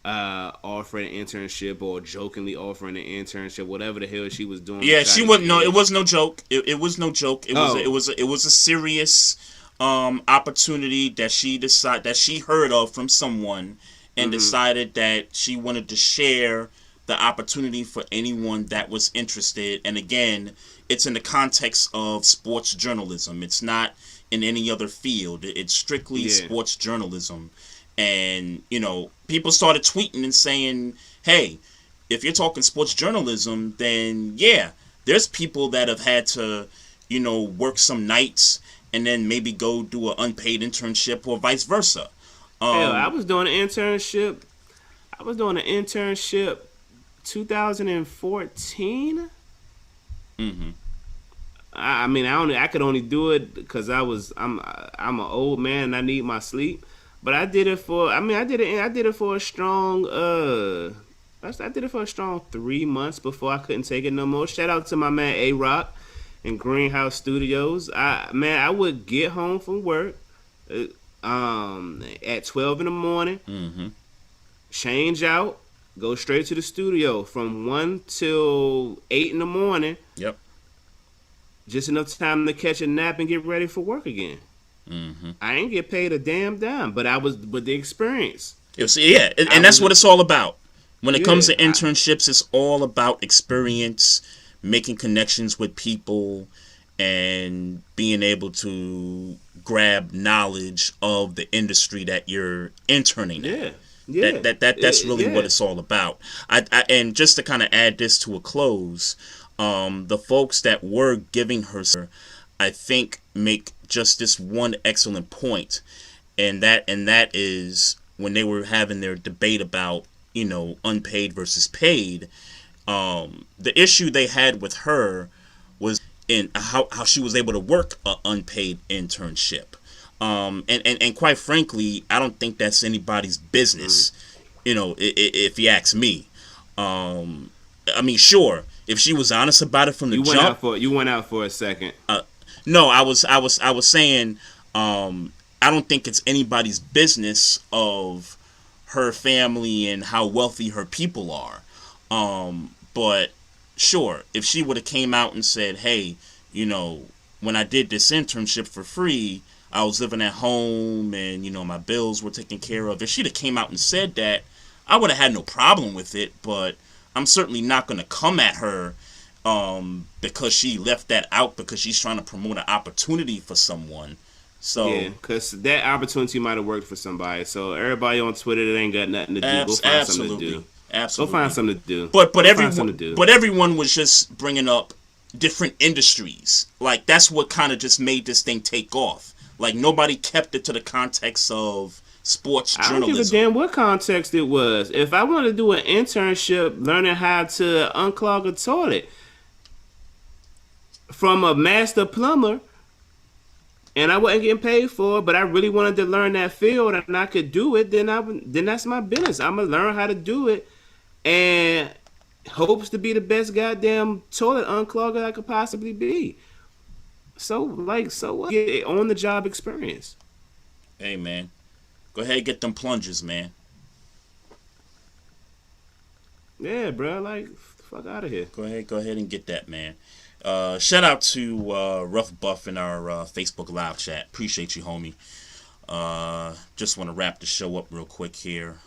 offering an internship or jokingly offering an internship, whatever the hell she was doing. Yeah, she wasn't. No, it was no joke. It was no joke. It was a serious opportunity that she heard of from someone and decided that she wanted to share the opportunity for anyone that was interested. And again, it's in the context of sports journalism. It's not in any other field. It's strictly sports journalism. And, you know, people started tweeting and saying, hey, if you're talking sports journalism, then yeah, there's people that have had to, you know, work some nights and then maybe go do an unpaid internship or vice versa. Hell, I was doing an internship 2014. I mean, I could only do it because I'm an old man and I need my sleep. But I did it for I did it for a strong I did it for a strong 3 months before I couldn't take it no more. Shout out to my man A-Rock in Greenhouse Studios. I would get home from work at 12 in the morning, change out, go straight to the studio from 1 till 8 in the morning. Yep. Just enough time to catch a nap and get ready for work again. I ain't get paid a damn dime, but the experience. Yeah, and that's what it's all about. When it comes to internships, it's all about experience, making connections with people, and being able to grab knowledge of the industry that you're interning in. Yeah. That's really what it's all about. And just to kind of add this to a close, the folks that were giving her, I think, make just this one excellent point, and that is when they were having their debate about, you know, unpaid versus paid. The issue they had with her was in how she was able to work an unpaid internship. And quite frankly, I don't think that's anybody's business, you know, if you ask me. I mean, sure, if she was honest about it from the jump. You went out for a second. No, I was saying, I don't think it's anybody's business of her family and how wealthy her people are. But sure, if she would have came out and said, hey, you know, when I did this internship for free, I was living at home and, you know, my bills were taken care of. If she'd have came out and said that, I would have had no problem with it, but I'm certainly not going to come at her because she left that out because she's trying to promote an opportunity for someone. So yeah, because that opportunity might have worked for somebody. So everybody on Twitter that ain't got nothing to do, go find something to do. Absolutely, go find something to do. But everyone was just bringing up different industries. Like that's what kind of just made this thing take off. Like nobody kept it to the context of sports journalism. I don't give a damn what context it was. If I wanted to do an internship learning how to unclog a toilet from a master plumber, and I wasn't getting paid for it, but I really wanted to learn that field and I could do it, then that's my business. I'm gonna learn how to do it and hopes to be the best goddamn toilet unclogger I could possibly be. So what? Get on the job experience. Hey man, go ahead and get them plungers, man. Yeah, bro. Like, fuck out of here. Go ahead and get that, man. Shout out to Rough Buff in our Facebook live chat. Appreciate you, homie. Just want to wrap the show up real quick here.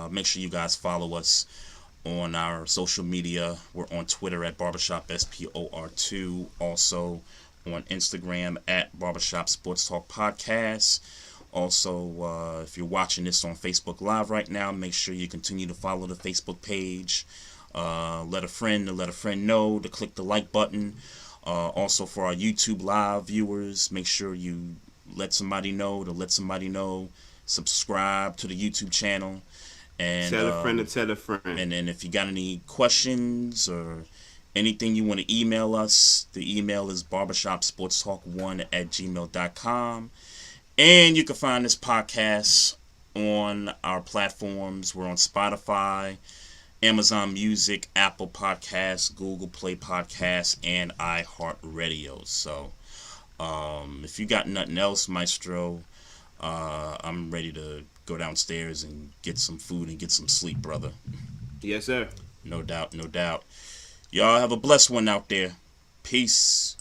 Make sure you guys follow us on our social media. We're on Twitter at Barbershop SPOR2. Also on Instagram at Barbershop Sports Talk Podcast. Also, if you're watching this on Facebook Live right now, make sure you continue to follow the Facebook page. Let a friend know to click the like button. Also, for our YouTube Live viewers, make sure you let somebody know. Subscribe to the YouTube channel. And tell a friend to tell a friend. And then if you got any questions or anything you want to email us, the email is barbershopsportstalk1@gmail.com. And you can find this podcast on our platforms. We're on Spotify, Amazon Music, Apple Podcasts, Google Play Podcasts, and iHeartRadio. So if you got nothing else, Maestro, I'm ready to go downstairs and get some food and get some sleep, brother. Yes, sir. No doubt, no doubt. Y'all have a blessed one out there. Peace.